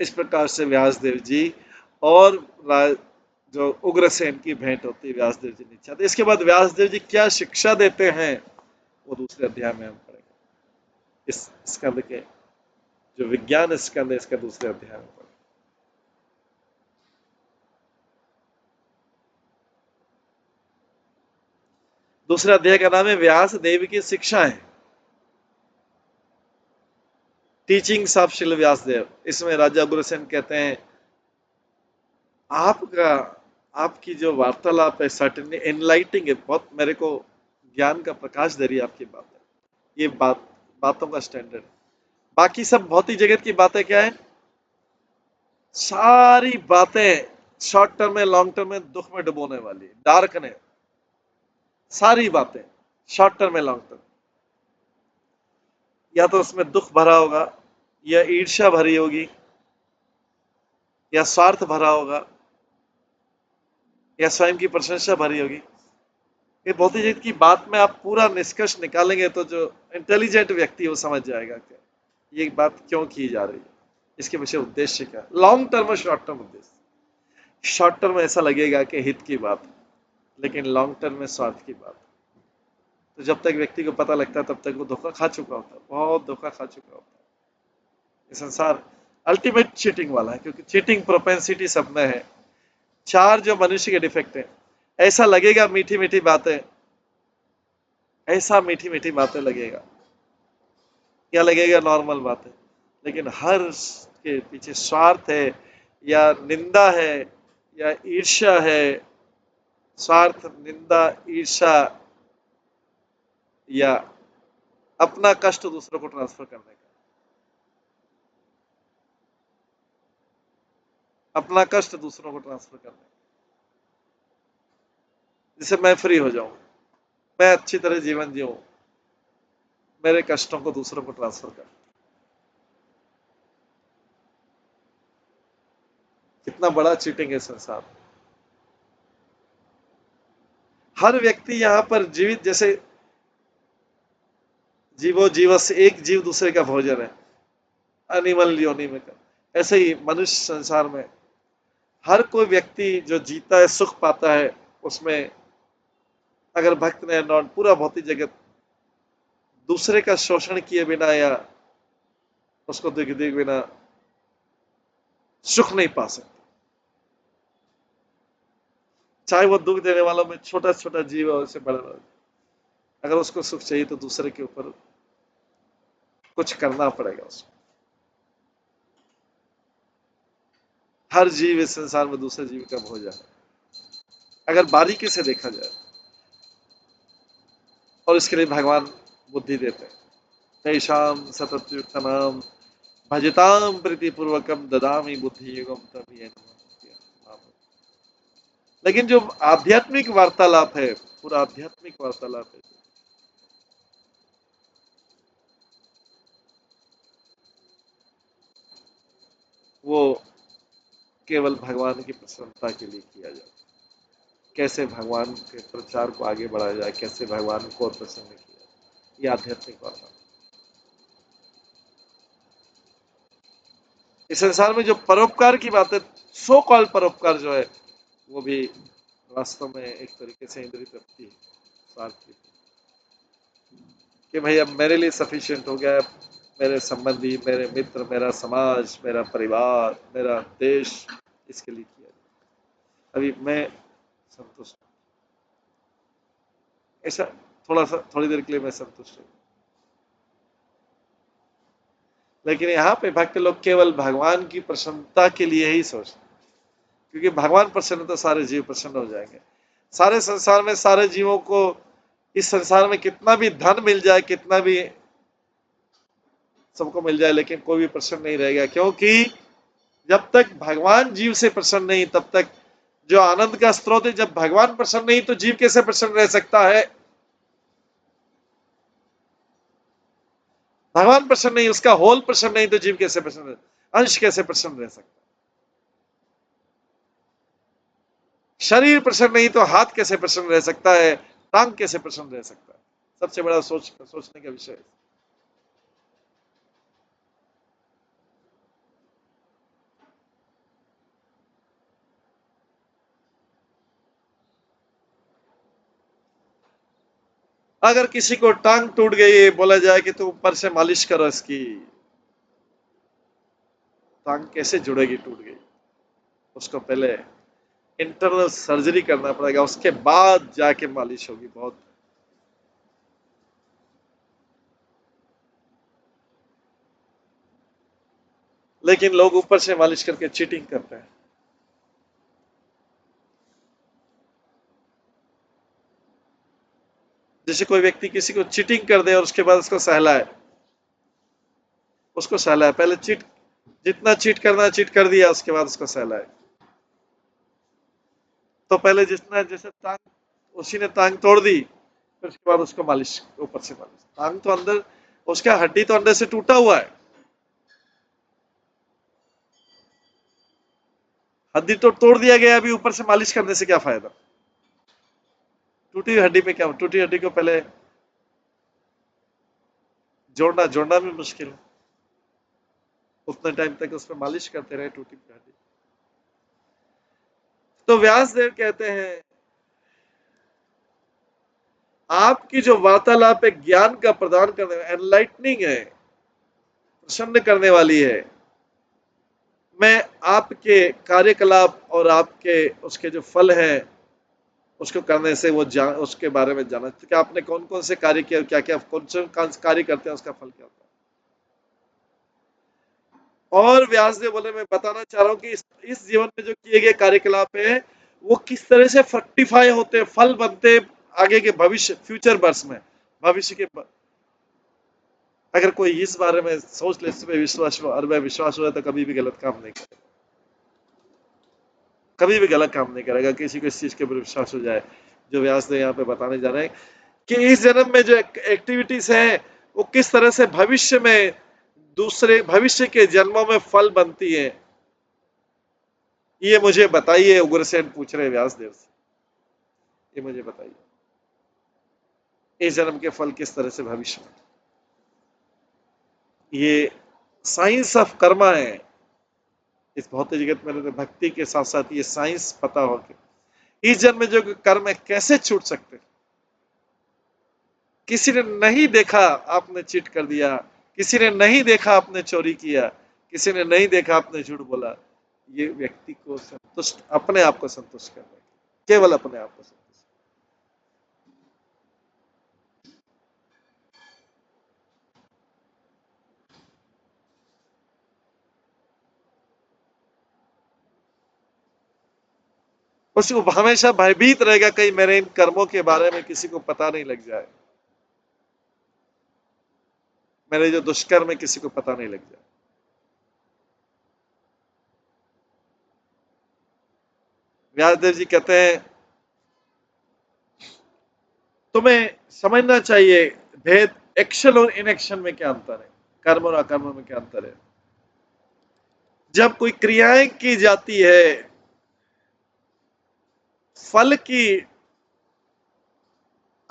इस प्रकार से व्यासदेव जी और जो उग्रसेन की भेंट होती है, व्यासदेव जी नीचे आते। इसके बाद व्यासदेव जी क्या शिक्षा देते हैं, वो दूसरे अध्याय में हम पढ़ेंगे। इस स्कंद के जो विज्ञान स्कंद है, इसका दूसरे अध्याय में पढ़ेंगे। दूसरे अध्याय का नाम है व्यास देव की शिक्षाएं, टीचिंग्स ऑफ श्रील व्यासदेव। इसमें राजा उग्रसेन कहते हैं आपका, आपकी जो वार्तालाप है सर्टेनली एनलाइटिंग है, बहुत मेरे को ज्ञान का प्रकाश दे रही है आपकी बात है, ये बातों का स्टैंडर्ड। बाकी सब भौतिक जगत की बातें क्या है, सारी बातें शॉर्ट टर्म में, लॉन्ग टर्म में दुख में डुबोने वाली, डार्कनेस, सारी बातें शॉर्ट टर्म में, लॉन्ग टर्म, या तो उसमें दुख भरा होगा, या ईर्ष्या भरी होगी, या स्वार्थ भरा होगा, या स्वयं की प्रशंसा भरी होगी। ये भौतिक जगत की बात में आप पूरा निष्कर्ष निकालेंगे तो जो इंटेलिजेंट व्यक्ति वो समझ जाएगा कि ये बात क्यों की जा रही है, इसके पीछे उद्देश्य क्या, लॉन्ग टर्म और शॉर्ट टर्म उद्देश्य। शॉर्ट टर्म में ऐसा लगेगा कि हित की बात, लेकिन लॉन्ग टर्म में स्वार्थ की बात। तो जब तक व्यक्ति को पता लगता है तब तक वो धोखा खा चुका होता है, बहुत धोखा खा चुका होता है। ये संसार अल्टीमेट चीटिंग वाला है, क्योंकि चीटिंग प्रोपेंसिटी सब में है। चार जो मनुष्य के डिफेक्ट है, ऐसा लगेगा मीठी मीठी बातें, ऐसा मीठी मीठी बातें लगेगा, क्या लगेगा नॉर्मल बातें, लेकिन हर के पीछे स्वार्थ है, या निंदा है, या ईर्ष्या है। स्वार्थ, निंदा, ईर्ष्या, या अपना कष्ट दूसरों को ट्रांसफर करने का, अपना कष्ट दूसरों को ट्रांसफर करने का, जिससे मैं फ्री हो जाऊं, मैं अच्छी तरह जीवन जीऊं, मेरे कष्टों को दूसरों को ट्रांसफर कर। कितना बड़ा चीटिंग है संसार। हर व्यक्ति यहाँ पर जीवित, जैसे जीवो जीवस, एक जीव दूसरे का भोजन है, एनिमल योनि में का, ऐसे ही मनुष्य संसार में हर कोई व्यक्ति जो जीता है, सुख पाता है, उसमें अगर भक्त ने नॉट पूरा भौतिक जगत दूसरे का शोषण किए बिना या उसको दुख दिए बिना सुख नहीं पा सकता। चाहे वो दुख देने वालों में छोटा छोटा जीव है, उससे बड़ा, अगर उसको सुख चाहिए तो दूसरे के ऊपर कुछ करना पड़ेगा उसको। हर जीव इस संसार में दूसरे जीव का भोजन है, अगर बारीकी से देखा जाए, और इसके लिए भगवान बुद्धि देते हैं। तेषाम सततयुक्तानाम भजताम प्रीतिपूर्वकम ददामि बुद्धि युगम तभी। लेकिन जो आध्यात्मिक वार्तालाप है, पूरा आध्यात्मिक वार्तालाप है, वो केवल भगवान की प्रसन्नता के लिए किया जाए। कैसे भगवान के प्रचार को आगे बढ़ाया जाए, कैसे भगवान को प्रसन्न किया जाए, ये आध्यात्मिक वार्ता। इस संसार में जो परोपकार की बात है, सो कॉल्ड परोपकार जो है, वो भी वास्तव में एक तरीके से इंद्रिय तृप्ति स्वार्थ की, कि भाई अब मेरे लिए सफिशिएंट हो गया, मेरे संबंधी, मेरे मित्र, मेरा समाज, मेरा परिवार, मेरा देश, इसके लिए किया जाए, अभी मैं संतुष्ट, ऐसा थोड़ा सा, थोड़ी देर के लिए मैं संतुष्ट हूँ। लेकिन यहाँ पे भक्त लोग केवल भगवान की प्रसन्नता के लिए ही सोचते, क्योंकि भगवान प्रसन्न तो सारे जीव प्रसन्न हो जाएंगे। सारे संसार में सारे जीवों को, इस संसार में कितना भी धन मिल जाए, कितना भी सबको मिल जाए, लेकिन कोई भी प्रसन्न नहीं रहेगा, क्योंकि जब तक भगवान जीव से प्रसन्न नहीं, तब तक जो आनंद का स्रोत है, जब भगवान प्रसन्न नहीं तो जीव कैसे प्रसन्न रह सकता है? भगवान प्रसन्न नहीं, उसका होल प्रसन्न नहीं तो जीव कैसे प्रसन्न रह, अंश कैसे प्रसन्न रह सकता? शरीर प्रसन्न नहीं तो हाथ कैसे प्रसन्न रह सकता है, टांग कैसे प्रसन्न रह सकता है? सबसे बड़ा सोचने का विषय है। अगर किसी को टांग टूट गई, बोला जाए कि तुम ऊपर से मालिश करो इसकी, टांग कैसे जुड़ेगी? टूट गई, उसको पहले इंटरनल सर्जरी करना पड़ेगा, उसके बाद जाके मालिश होगी। बहुत लेकिन लोग ऊपर से मालिश करके चीटिंग करते हैं। जैसे कोई व्यक्ति किसी को चीटिंग कर दे और उसके बाद उसको सहलाए, पहले चीट, जितना चीट करना चीट कर दिया, उसके बाद उसको सहलाए। तो पहले जितना, जैसे टांग, उसी ने टांग तोड़ दी, फिर उसके बाद उसको मालिश, ऊपर से मालिश। टांग तो अंदर, उसका हड्डी तो अंदर से टूटा हुआ है, हड्डी तो तोड़ दिया गया, अभी ऊपर से मालिश करने से क्या फायदा? टूटी हुई हड्डी में क्या, टूटी हड्डी को पहले जोड़ना जोड़ना भी मुश्किल है, उतने टाइम तक उस पर मालिश करते रहे टूटी हुई हड्डी। तो व्यासदेव कहते हैं, आपकी जो वार्तालाप है ज्ञान का प्रदान करने, एनलाइटनिंग है, प्रसन्न करने वाली है। मैं आपके कार्यकलाप और आपके उसके जो फल है, उसको करने से वो उसके बारे में जाना, कि आपने कौन कौन से कार्य किए, क्या क्या कौन से कार्य करते हैं, उसका फल क्या होता है। और व्यासदेव बोले, मैं बताना चाह रहा हूँ कि इस जीवन में जो किए गए कार्यकलाप है, वो किस तरह से फ्रक्टिफाई होते, फल बनते आगे के भविष्य, फ्यूचर बर्स में, भविष्य के। अगर कोई इस बारे में सोच ले, इस पे विश्वास हो, और वह विश्वास हो, तो कभी भी गलत काम नहीं करेगा, कभी भी गलत काम नहीं करेगा। किसी को इस चीज के ऊपर विश्वास हो जाए, जो व्यासदेव यहाँ पे बताने जा रहे हैं, कि इस जन्म में जो एक्टिविटीज हैं, वो किस तरह से भविष्य में, दूसरे भविष्य के जन्मों में फल बनती है। ये मुझे बताइए, उग्रसेन पूछ रहे व्यासदेव से, ये मुझे बताइए इस जन्म के फल किस तरह से भविष्य में। ये साइंस ऑफ कर्मा है। इस भौतिक जगत में तो भक्ति के साथ साथ ये साइंस पता हो कि इस जन्म में जो कर्म है कैसे छूट सकते। किसी ने नहीं देखा आपने चीट कर दिया, किसी ने नहीं देखा आपने चोरी किया, किसी ने नहीं देखा आपने झूठ बोला, ये व्यक्ति को संतुष्ट, अपने आप को संतुष्ट करना, केवल अपने आप को संतुष्ट। उसको हमेशा भयभीत रहेगा कहीं मेरे इन कर्मों के बारे में किसी को पता नहीं लग जाए, मेरे जो दुष्कर्म है किसी को पता नहीं लग जाए। व्यासदेव जी कहते हैं तुम्हें समझना चाहिए भेद एक्शन और इनएक्शन में क्या अंतर है, कर्म और अकर्म में क्या अंतर है। जब कोई क्रियाएं की जाती है फल की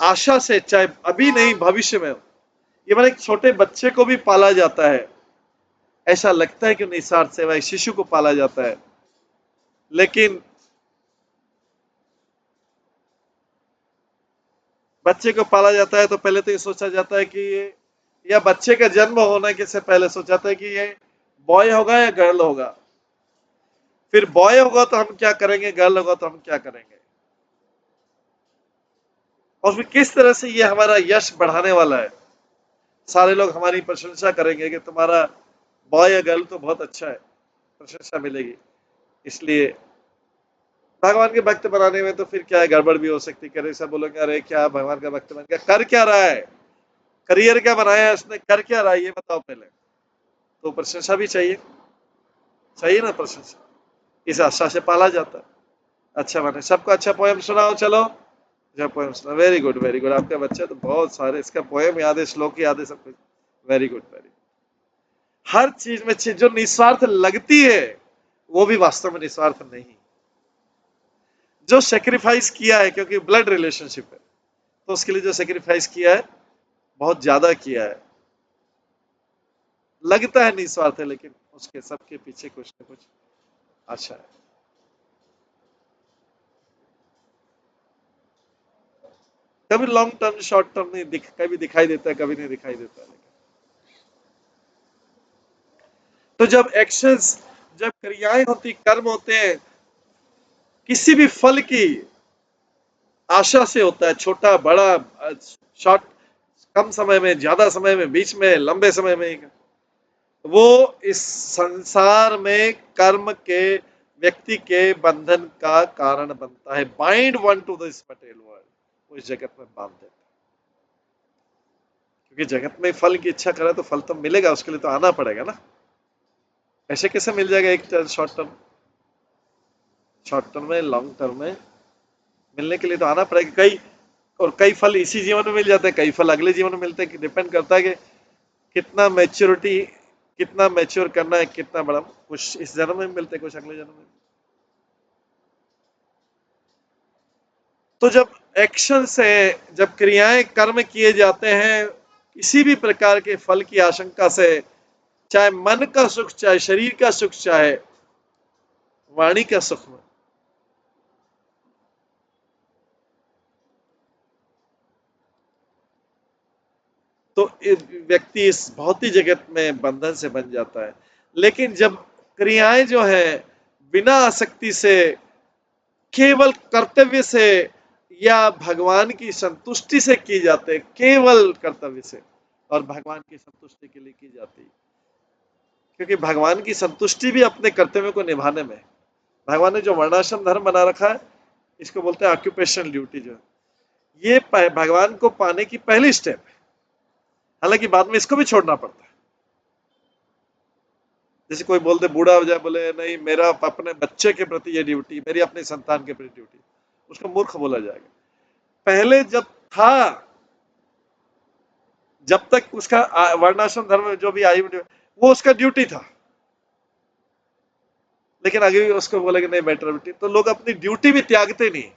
आशा से, चाहे अभी नहीं भविष्य में, इवन एक छोटे बच्चे को भी पाला जाता है, ऐसा लगता है कि निस्वार्थ सेवा, एक शिशु को पाला जाता है, लेकिन बच्चे को पाला जाता है तो पहले तो ये सोचा जाता है कि ये, या बच्चे का जन्म होने के से पहले सोचा जाता है कि ये बॉय होगा या गर्ल होगा, फिर बॉय होगा तो हम क्या करेंगे, गर्ल होगा तो हम क्या करेंगे, और फिर किस तरह से ये हमारा यश बढ़ाने वाला है। सारे लोग हमारी प्रशंसा करेंगे कि तुम्हारा बॉय या गर्ल तो बहुत अच्छा है, प्रशंसा मिलेगी। इसलिए भगवान के भक्त बनाने में तो फिर क्या है, गड़बड़ भी हो सकती है। सब बोलोगे अरे क्या भगवान का भक्त बन गया, कर क्या रहा है, करियर क्या बनाया है उसने, कर क्या रहा है ये बताओ पहले। तो प्रशंसा भी चाहिए, चाहिए ना प्रशंसा, इस आशा से पाला जाता है। अच्छा बने, सबको अच्छा पोएम सुनाओ, चलो अच्छा पोएम सुना, वेरी गुड वेरी गुड, आपके बच्चे तो बहुत सारे, इसका पोएम याद है, श्लोक याद है, सब कुछ, वेरी गुड वेरी। हर चीज में चीज जो निस्वार्थ लगती है वो भी वास्तव में निस्वार्थ नहीं, जो सेक्रीफाइस किया है, क्योंकि ब्लड रिलेशनशिप है तो उसके लिए जो सेक्रीफाइस किया है बहुत ज्यादा किया है, लगता है निस्वार्थ है, लेकिन उसके सबके पीछे कुछ न कुछ आशा है। कभी लॉन्ग टर्म शॉर्ट टर्म नहीं कभी दिखाई देता है, कभी नहीं दिखाई देता है। तो जब एक्शंस, जब क्रियाएं होती, कर्म होते हैं, किसी भी फल की आशा से होता है, छोटा बड़ा, शॉर्ट, कम समय में, ज्यादा समय में, बीच में, लंबे समय में, वो इस संसार में कर्म के व्यक्ति के बंधन का कारण बनता है। Bind one two this material world, वो इस जगत में बांध देता है। क्योंकि जगत में फल की इच्छा करे तो फल तो मिलेगा, उसके लिए तो आना पड़ेगा ना। ऐसे कैसे मिल जाएगा एक शॉर्ट टर्म, शॉर्ट टर्म में, लॉन्ग टर्म में मिलने के लिए तो आना पड़ेगा। कई और कई फल इसी जीवन में मिल जाते हैं, कई फल अगले जीवन में मिलते हैं, डिपेंड करता है कि कितना मैच्योरिटी, कितना मैच्योर करना है, कितना बड़ा, कुछ इस जन्म में मिलते हैं, कुछ अगले जन्म में। तो जब एक्शन से, जब क्रियाएं कर्म किए जाते हैं किसी भी प्रकार के फल की आशंका से, चाहे मन का सुख, चाहे शरीर का सुख, चाहे वाणी का सुख में, तो व्यक्ति इस भौतिक जगत में बंधन से बन जाता है। लेकिन जब क्रियाएं जो है बिना आसक्ति से, केवल कर्तव्य से या भगवान की संतुष्टि से की जाते हैं, केवल कर्तव्य से और भगवान की संतुष्टि के लिए की जाती है, क्योंकि भगवान की संतुष्टि भी अपने कर्तव्य को निभाने में। भगवान ने जो वर्णाश्रम धर्म बना रखा है, इसको बोलते हैं ऑक्यूपेशनल ड्यूटी, जो ये भगवान को पाने की पहली स्टेप है। हालांकि बाद में इसको भी छोड़ना पड़ता है। जैसे कोई बोलते बूढ़ा हो जाए, बोले नहीं मेरा अपने बच्चे के प्रति ये ड्यूटी, मेरी अपने संतान के प्रति ड्यूटी, उसको मूर्ख बोला जाएगा। पहले जब था, जब तक उसका वर्णाश्रम धर्म में जो भी आयु, वो उसका ड्यूटी था। लेकिन आगे भी उसको बोलेंगे नहीं बेटर ड्यूटी, तो लोग अपनी ड्यूटी भी त्यागते नहीं।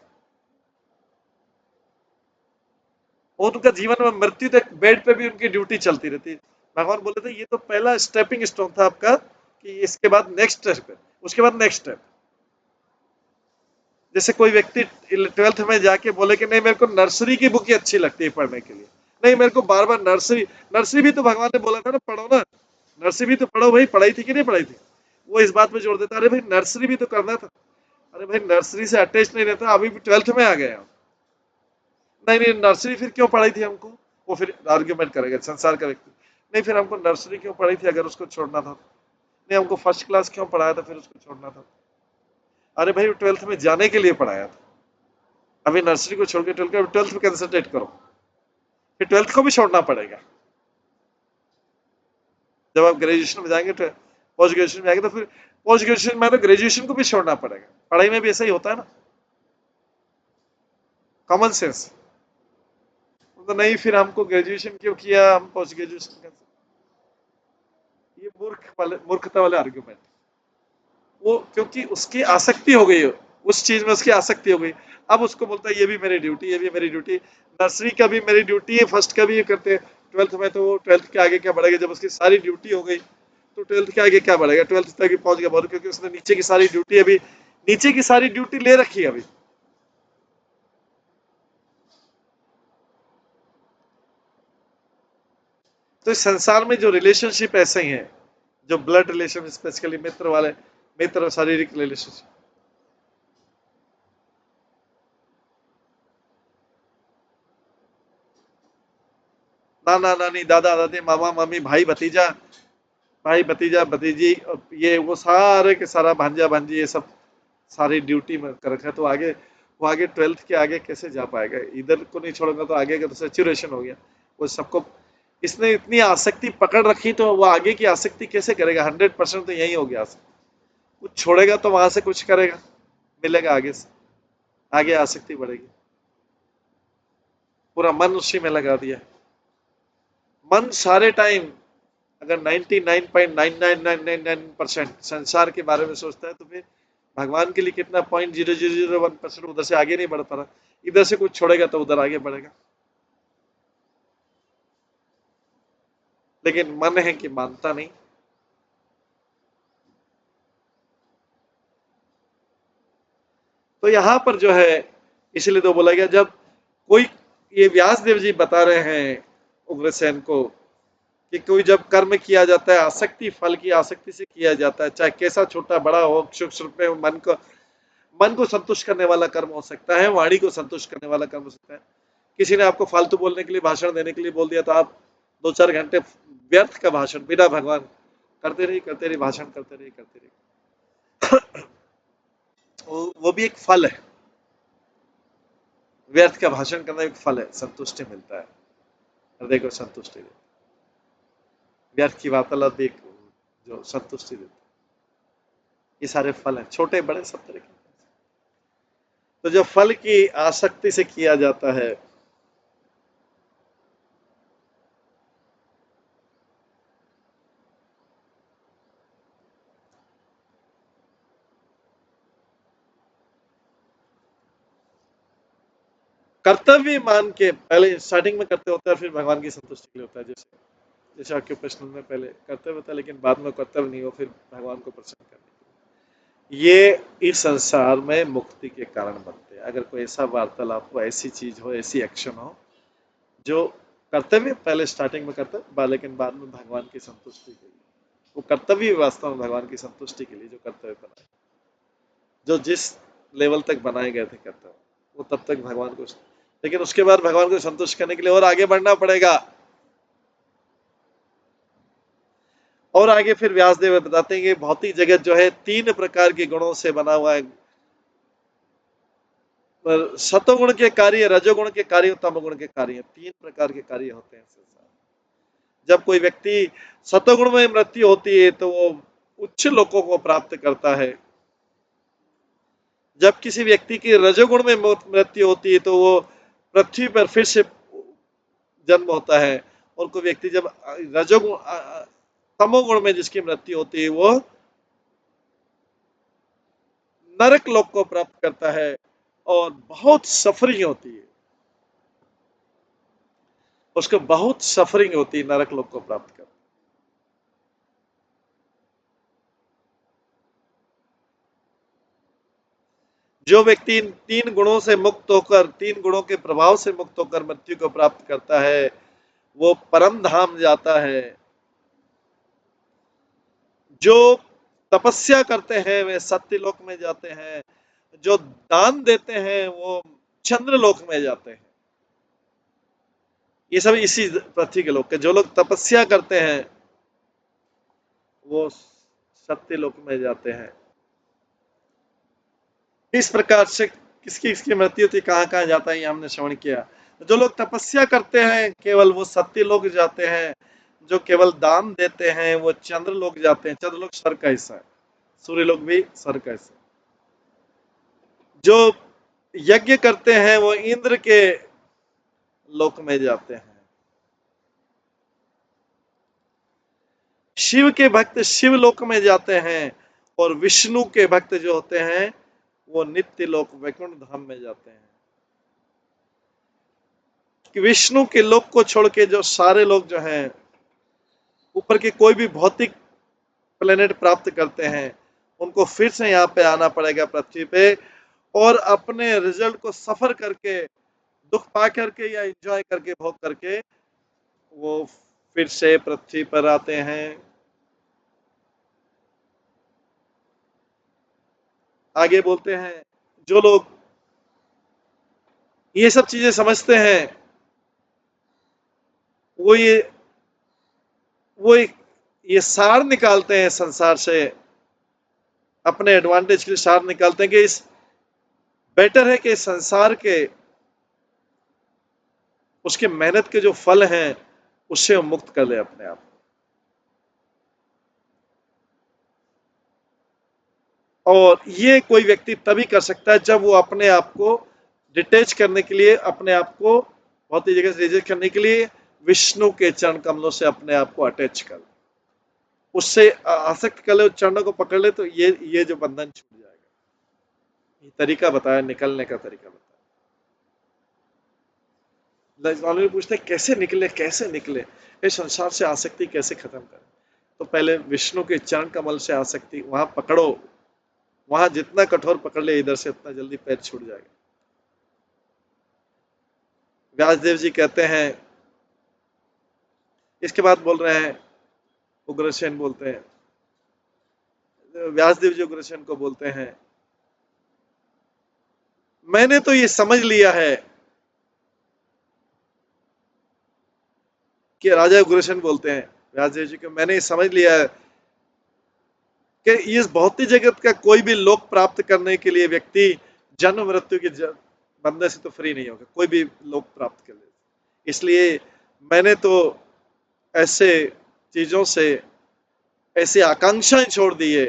और उनका जीवन में मृत्यु तक बेड पे भी उनकी ड्यूटी चलती रहती है। भगवान बोले थे ये तो पहला स्टेपिंग स्टोन था आपका, कि इसके बाद नेक्स्ट स्टेप है, उसके बाद नेक्स्ट स्टेप। जैसे कोई व्यक्ति 12th में जाके बोले कि नहीं मेरे को नर्सरी की बुक ही अच्छी लगती है पढ़ने के लिए, नहीं मेरे को बार बार नर्सरी, नर्सरी भी तो भगवान ने बोला था ना पढ़ो ना, नर्सरी भी तो पढ़ो भाई, पढ़ाई थी कि नहीं पढ़ाई थी। वो इस बात पे जोड़ देता, अरे भाई नर्सरी भी तो करना था, अरे भाई नर्सरी से अटैच नहीं रहता, अभी भी 12th में आ गए हम, नहीं नहीं नर्सरी फिर क्यों पढ़ाई थी हमको। वो फिर आर्ग्यूमेंट करेगा संसार का व्यक्ति, नहीं फिर हमको नर्सरी क्यों पढ़ाई थी अगर उसको छोड़ना था, नहीं हमको फर्स्ट क्लास क्यों पढ़ाया था फिर उसको छोड़ना था। अरे भाई 12th में जाने के लिए पढ़ाया था, अभी नर्सरी को छोड़ के 12th में कंसंट्रेट करो, फिर 12th को भी छोड़ना पड़ेगा। जब आप ग्रेजुएशन में जाएंगे, पोस्ट ग्रेजुएशन में आएंगे, तो फिर पोस्ट ग्रेजुएशन में तो ग्रेजुएशन को भी छोड़ना पड़ेगा। पढ़ाई में भी ऐसा ही होता है ना, कॉमन सेंस। तो नहीं फिर हमको ग्रेजुएशन क्यों किया, हम पोस्ट ग्रेजुएशन कर, ये मूर्खता वाले आर्ग्यूमेंट। वो क्योंकि उसकी आसक्ति हो गई, उस चीज में उसकी आसक्ति हो गई, अब उसको बोलता है ये भी मेरी ड्यूटी, ये भी मेरी ड्यूटी, नर्सरी का भी मेरी ड्यूटी है, फर्स्ट का भी ये करते हैं, 12th में तो वो 12th के आगे क्या बढ़ेगा, जब उसकी सारी ड्यूटी हो गई तो 12th के आगे क्या बढ़ेगा, 12th तक ही पहुंच गया बहुत, क्योंकि उसने नीचे की सारी ड्यूटी अभी, नीचे की सारी ड्यूटी ले रखी है अभी। तो इस संसार में जो रिलेशनशिप ऐसे ही है, जो ब्लड रिलेशन, स्पेशली मित्र वाले, मित्र और शारीरिक रिलेशनशिप, नाना नानी दादा दादी मामा मामी भाई भतीजा, भाई भतीजा भतीजी, और ये वो सारे के सारा भांजा भांजी, ये सब सारी ड्यूटी में कर रखा है, तो आगे वो आगे 12th के आगे कैसे जा पाएगा, इधर को नहीं छोड़ेगा तो आगे का तो सेचुरेशन हो गया। वो सबको इसने इतनी आसक्ति पकड़ रखी, तो वो आगे की आसक्ति कैसे करेगा, 100% तो यही हो गया। कुछ छोड़ेगा तो वहां से कुछ करेगा, मिलेगा आगे से, आगे आसक्ति बढ़ेगी। पूरा मन उसी में लगा दिया, मन सारे टाइम, अगर 99.99999% संसार के बारे में सोचता है, तो फिर भगवान के लिए कितना 0.0001% उधर से आगे नहीं बढ़ पा रहा, इधर से कुछ छोड़ेगा तो उधर आगे बढ़ेगा। लेकिन मन है कि मानता नहीं। तो यहां पर जो है, इसलिए तो बोला गया, जब कोई, ये व्यास देव जी बता रहे हैं उग्रसेन को, कि कोई जब कर्म किया जाता है आसक्ति, फल की आसक्ति से किया जाता है, चाहे कैसा छोटा बड़ा हो, सूक्ष्म रूप में मन को संतुष्ट करने वाला कर्म हो सकता है, वाणी को संतुष्ट करने वाला कर्म हो सकता है। किसी ने आपको फालतू बोलने के लिए, भाषण देने के लिए बोल दिया, तो आप 2-4 घंटे व्यर्थ का भाषण बिना भगवान, करते रही भाषण, करते रही, वो भी एक फल है। व्यर्थ का भाषण करना एक फल है, संतुष्टि मिलता है, हृदय को संतुष्टि देता है। व्यर्थ की वार्तालाप भी एक जो संतुष्टि देता है। ये सारे फल हैं, छोटे बड़े सब तरह के। तो जो फल की आसक्ति से किया जाता है, कर्तव्य मान के, पहले स्टार्टिंग में करते होता है, फिर भगवान की संतुष्टि के लिए होता है। जैसे जैसे ऑक्यूपेशनल में पहले कर्तव्य होता है, लेकिन बाद में कर्तव्य नहीं हो, फिर भगवान को प्रसन्न करने के लिए। ये इस संसार में मुक्ति के कारण बनते हैं। अगर कोई ऐसा वार्तालाप हो, ऐसी चीज हो, ऐसी एक्शन हो, जो कर्तव्य पहले स्टार्टिंग में कर्तव्य, लेकिन बाद में भगवान की संतुष्टि के लिए, वो कर्तव्य वास्तव में भगवान की संतुष्टि के लिए जो कर्तव्य बनाए, जो जिस लेवल तक बनाए गए थे कर्तव्य, वो तब तक भगवान को, लेकिन उसके बाद भगवान को संतुष्ट करने के लिए और आगे बढ़ना पड़ेगा। और आगे फिर व्यासदेव बताते हैं कि भौतिक जगत जो है 3 प्रकार के गुणों से बना हुआ है, सतोगुण के कार्य, रजोगुण के कार्य, तमोगुण के कार्य, 3 प्रकार के कार्य होते हैं संसार। जब कोई व्यक्ति सतोगुण में मृत्यु होती है तो वो उच्च लोकों को प्राप्त करता है। जब किसी व्यक्ति की रजोगुण में मृत्यु होती है तो वो पृथ्वी पर फिर से जन्म होता है। और कोई व्यक्ति जब रजोगुण, तमोगुण में जिसकी मृत्यु होती है, वो नरक लोक को प्राप्त करता है और बहुत सफरिंग होती है, उसको बहुत सफरिंग होती है नरक लोक को प्राप्त कर। जो व्यक्ति इन तीन गुणों से मुक्त होकर, तीन गुणों के प्रभाव से मुक्त होकर मृत्यु को प्राप्त करता है, वो परम धाम जाता है। जो तपस्या करते हैं वे सत्य लोक में जाते हैं, जो दान देते हैं वो चंद्र लोक में जाते हैं। ये सब इसी पृथ्वी के लोग के, जो लोग तपस्या करते हैं वो सत्य लोक में जाते हैं। इस प्रकार से किसकी किसकी मृत्यु होती, कहाँ कहाँ जाता है, ये हमने श्रवण किया। जो लोग तपस्या करते हैं केवल वो सत्य लोक जाते हैं, जो केवल दान देते हैं वो चंद्र लोक जाते हैं। चंद्र लोक स्वर्ग का हिस्सा है, सूर्य लोक भी स्वर्ग का हिस्सा है। जो यज्ञ करते हैं वो इंद्र के लोक में जाते हैं। शिव के भक्त शिव लोक में जाते हैं और विष्णु के भक्त जो होते हैं वो नित्य लोक वैकुंठ धाम में जाते हैं। कि विष्णु के लोक को छोड़ के जो सारे लोग जो हैं ऊपर के कोई भी भौतिक प्लेनेट प्राप्त करते हैं, उनको फिर से यहाँ पे आना पड़ेगा पृथ्वी पे, और अपने रिजल्ट को सफर करके, दुख पा करके या एंजॉय करके, भोग करके वो फिर से पृथ्वी पर आते हैं। आगे बोलते हैं, जो लोग ये सब चीजें समझते हैं वो ये सार निकालते हैं संसार से, अपने एडवांटेज के लिए सार निकालते हैं कि इस बेटर है कि संसार के उसके मेहनत के जो फल हैं उससे वो मुक्त कर ले अपने आप। और ये कोई व्यक्ति तभी कर सकता है जब वो अपने आप को डिटेच करने के लिए, अपने आप को बहुत ही जगह से रिजेक्ट करने के लिए विष्णु के चरण कमलों से अपने आप को अटैच कर, उससे आसक्त कर ले, चरणों को पकड़ ले, तो ये जो बंधन छूट जाएगा। ये तरीका बताया, निकलने का तरीका बताया। पूछते हैं कैसे निकले, कैसे निकले इस संसार से, आसक्ति कैसे खत्म करें। तो पहले विष्णु के चरण कमल से आसक्ति वहां पकड़ो, वहां जितना कठोर पकड़ ले इधर से उतना जल्दी पैर छूट जाएगा। व्यासदेव जी कहते हैं, इसके बाद बोल रहे हैं, उग्रसेन बोलते हैं, व्यासदेव जी उग्रसेन को बोलते हैं, मैंने तो ये समझ लिया है कि, राजा उग्रसेन बोलते हैं व्यासदेव जी को, मैंने ये समझ लिया है कि इस भौतिक जगत का कोई भी लोक प्राप्त करने के लिए व्यक्ति जन्म मृत्यु के बंधन से तो फ्री नहीं होगा, कोई भी लोक प्राप्त कर ले। इसलिए मैंने तो ऐसे चीजों से, ऐसी आकांक्षाएं छोड़ दी है,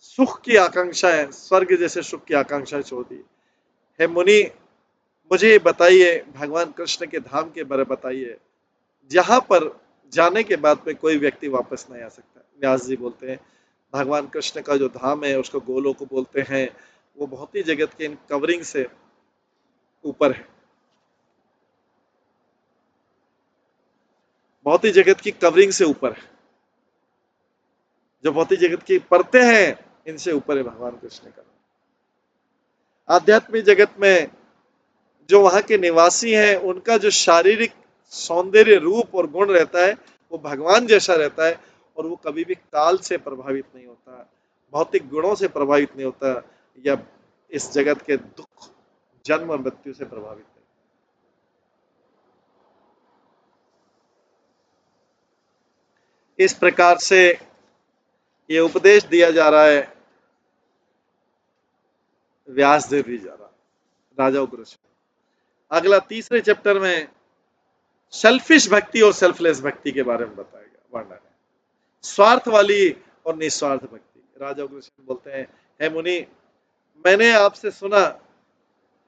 सुख की आकांक्षाएं, स्वर्ग जैसे सुख की आकांक्षाएं छोड़ दी। हे मुनि, मुझे बताइए भगवान कृष्ण के धाम के बारे बताइए, जहां पर जाने के बाद में कोई व्यक्ति वापस नहीं आ सकता। व्यास जी बोलते हैं, भगवान कृष्ण का जो धाम है उसको गोलोक बोलते हैं, वो बहुत ही जगत के इन कवरिंग से ऊपर है, बहुत ही जगत की कवरिंग से ऊपर है, जो बहुत ही जगत की परतें हैं इनसे ऊपर है भगवान कृष्ण का। आध्यात्मिक जगत में जो वहां के निवासी हैं उनका जो शारीरिक सौंदर्य, रूप और गुण रहता है वो भगवान जैसा रहता है, और वो कभी भी काल से प्रभावित नहीं होता, भौतिक गुणों से प्रभावित नहीं होता, या इस जगत के दुख, जन्म और मृत्यु से प्रभावित नहीं। इस प्रकार से ये उपदेश दिया जा रहा है, व्यास देव भी जा रहा, राजा उग्रसेन। अगला तीसरे चैप्टर में सेल्फिश भक्ति और सेल्फलेस भक्ति के बारे में बताएगा, वर्णन है, स्वार्थ वाली और निस्वार्थ भक्ति। राजा उग्रसेन बोलते हैं, हे मुनि, मैंने आपसे सुना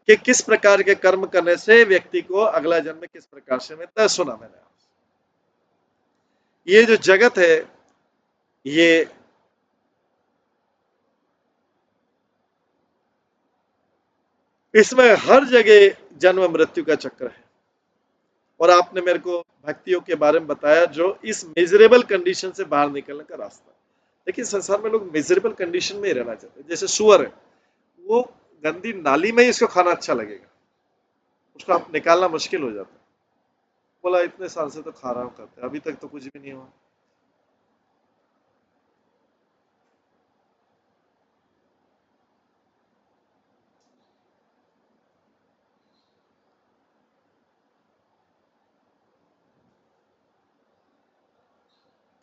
कि किस प्रकार के कर्म करने से व्यक्ति को अगला जन्म किस प्रकार से मिलता है, सुना मैंने आपसे। ये जो जगत है ये इसमें हर जगह जन्म मृत्यु का चक्र है। और आपने मेरे को भक्तियों के बारे में बताया जो इस मिजरेबल कंडीशन से बाहर निकलने का रास्ता है। लेकिन संसार में लोग मिजरेबल कंडीशन में ही रहना चाहते हैं। जैसे सुअर है, वो गंदी नाली में ही इसको खाना अच्छा लगेगा, उसको आप निकालना मुश्किल हो जाता है। बोला इतने साल से तो खा रहा हूं, करते अभी तक तो कुछ भी नहीं हुआ।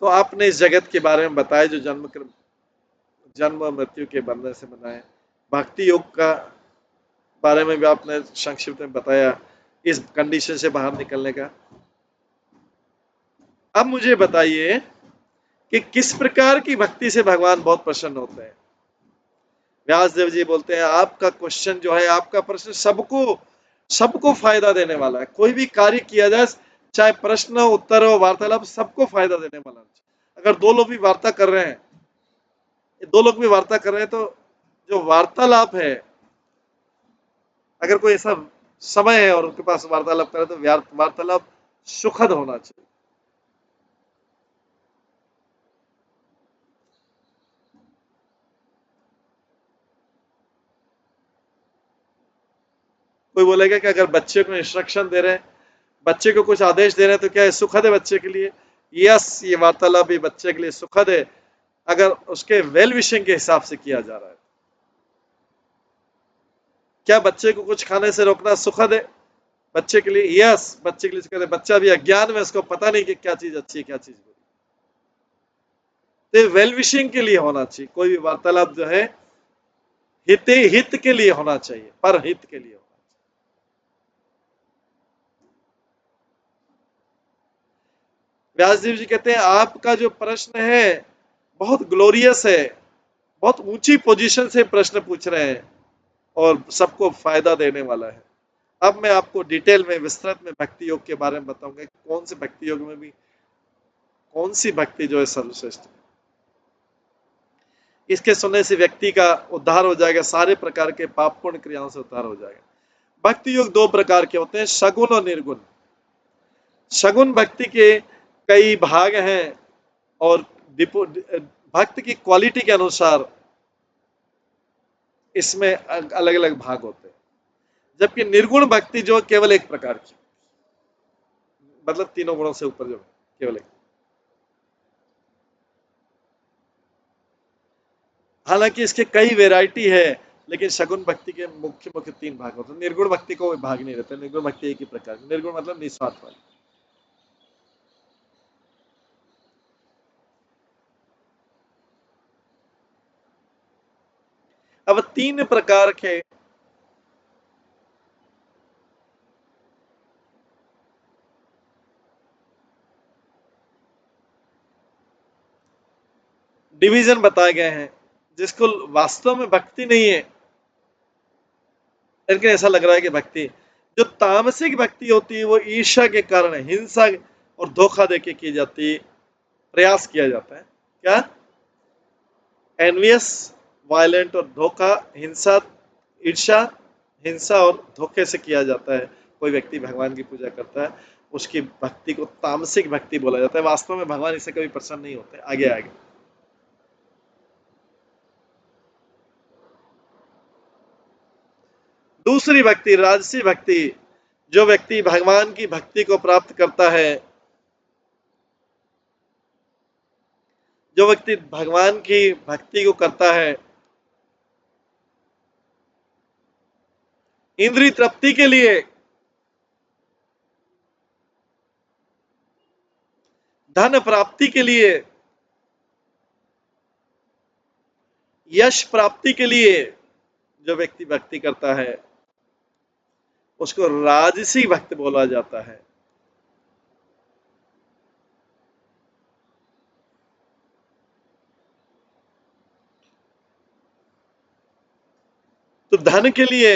तो आपने इस जगत के बारे में बताया जो जन्म और मृत्यु के बंधन से बना है। भक्ति योग का बारे में भी आपने संक्षिप्त में बताया, इस कंडीशन से बाहर निकलने का। अब मुझे बताइए कि किस प्रकार की भक्ति से भगवान बहुत प्रसन्न होते हैं। व्यास देव जी बोलते हैं आपका क्वेश्चन जो है, आपका प्रश्न सबको सबको फायदा देने वाला है। कोई भी कार्य किया जाए, चाहे प्रश्न हो, उत्तर हो, वार्तालाप, सबको फायदा देने वाला है। अगर दो लोग भी वार्ता कर रहे हैं, तो जो वार्तालाप है, अगर कोई ऐसा समय है और उनके पास वार्तालाप करे तो वार्तालाप सुखद होना चाहिए। कोई बोलेगा कि अगर बच्चे को इंस्ट्रक्शन दे रहे हैं, बच्चे को कुछ आदेश दे रहे हैं, तो क्या है सुखद है बच्चे के लिए? यस, ये वार्तालाप भी बच्चे के लिए सुखद है, अगर उसके वेल विशिंग के हिसाब से किया जा रहा है। क्या बच्चे को कुछ खाने से रोकना सुखद है बच्चे के लिए? यस, बच्चे के लिए सुखद है। बच्चा भी अज्ञान में, उसको पता नहीं कि क्या चीज अच्छी है क्या चीज बुरी। तो वेल विशिंग के लिए होना चाहिए। कोई भी वार्तालाप जो है हित के लिए होना चाहिए, पर हित के लिए होना चाहिए। व्यासदेव जी कहते हैं आपका जो प्रश्न है बहुत ग्लोरियस है, बहुत ऊंची पोजीशन से प्रश्न पूछ रहे हैं और सबको फायदा देने वाला है। अब मैं आपको डिटेल में विस्तृत में भक्ति योग के बारे में बताऊंगा कौन से भक्ति योग में भी कौन सी भक्ति जो है सर्वश्रेष्ठ है। इसके सुनने से व्यक्ति का उद्धार हो जाएगा, सारे प्रकार के पाप पुण्य क्रियाओं से उद्धार हो जाएगा। भक्ति योग दो प्रकार के होते हैं, सगुण और निर्गुण। सगुण भक्ति के कई भाग हैं और भक्त की क्वालिटी के अनुसार इसमें अलग अलग भाग होते हैं। जबकि निर्गुण भक्ति जो केवल एक प्रकार की, मतलब तीनों गुणों से ऊपर जो केवल एक। हालांकि इसके कई वेराइटी है, लेकिन सगुण भक्ति के मुख्य मुख्य तीन भाग होते हैं। निर्गुण भक्ति को भाग नहीं रहते, निर्गुण भक्ति एक ही प्रकार की। निर्गुण मतलब निस्वार्थ वाली। अब तीन प्रकार के डिवीजन बताए गए हैं जिसको वास्तव में भक्ति नहीं है, लेकिन ऐसा लग रहा है कि भक्ति। जो तामसिक भक्ति होती है वो ईर्ष्या के कारण, हिंसा और धोखा देके की जाती है, प्रयास किया जाता है। क्या? एनवियस, वायलेंट और धोखा, हिंसा, ईर्ष्या, हिंसा और धोखे से किया जाता है। कोई व्यक्ति भगवान की पूजा करता है, उसकी भक्ति को तामसिक भक्ति बोला जाता है। वास्तव में भगवान इससे कभी प्रसन्न नहीं होते। आगे आगे दूसरी भक्ति, राजसी भक्ति। जो व्यक्ति भगवान की भक्ति को प्राप्त करता है, जो व्यक्ति भगवान की भक्ति को करता है इंद्रिय तृप्ति के लिए, धन प्राप्ति के लिए, यश प्राप्ति के लिए, जो व्यक्ति भक्ति करता है उसको राजसी भक्त बोला जाता है। तो धन के लिए,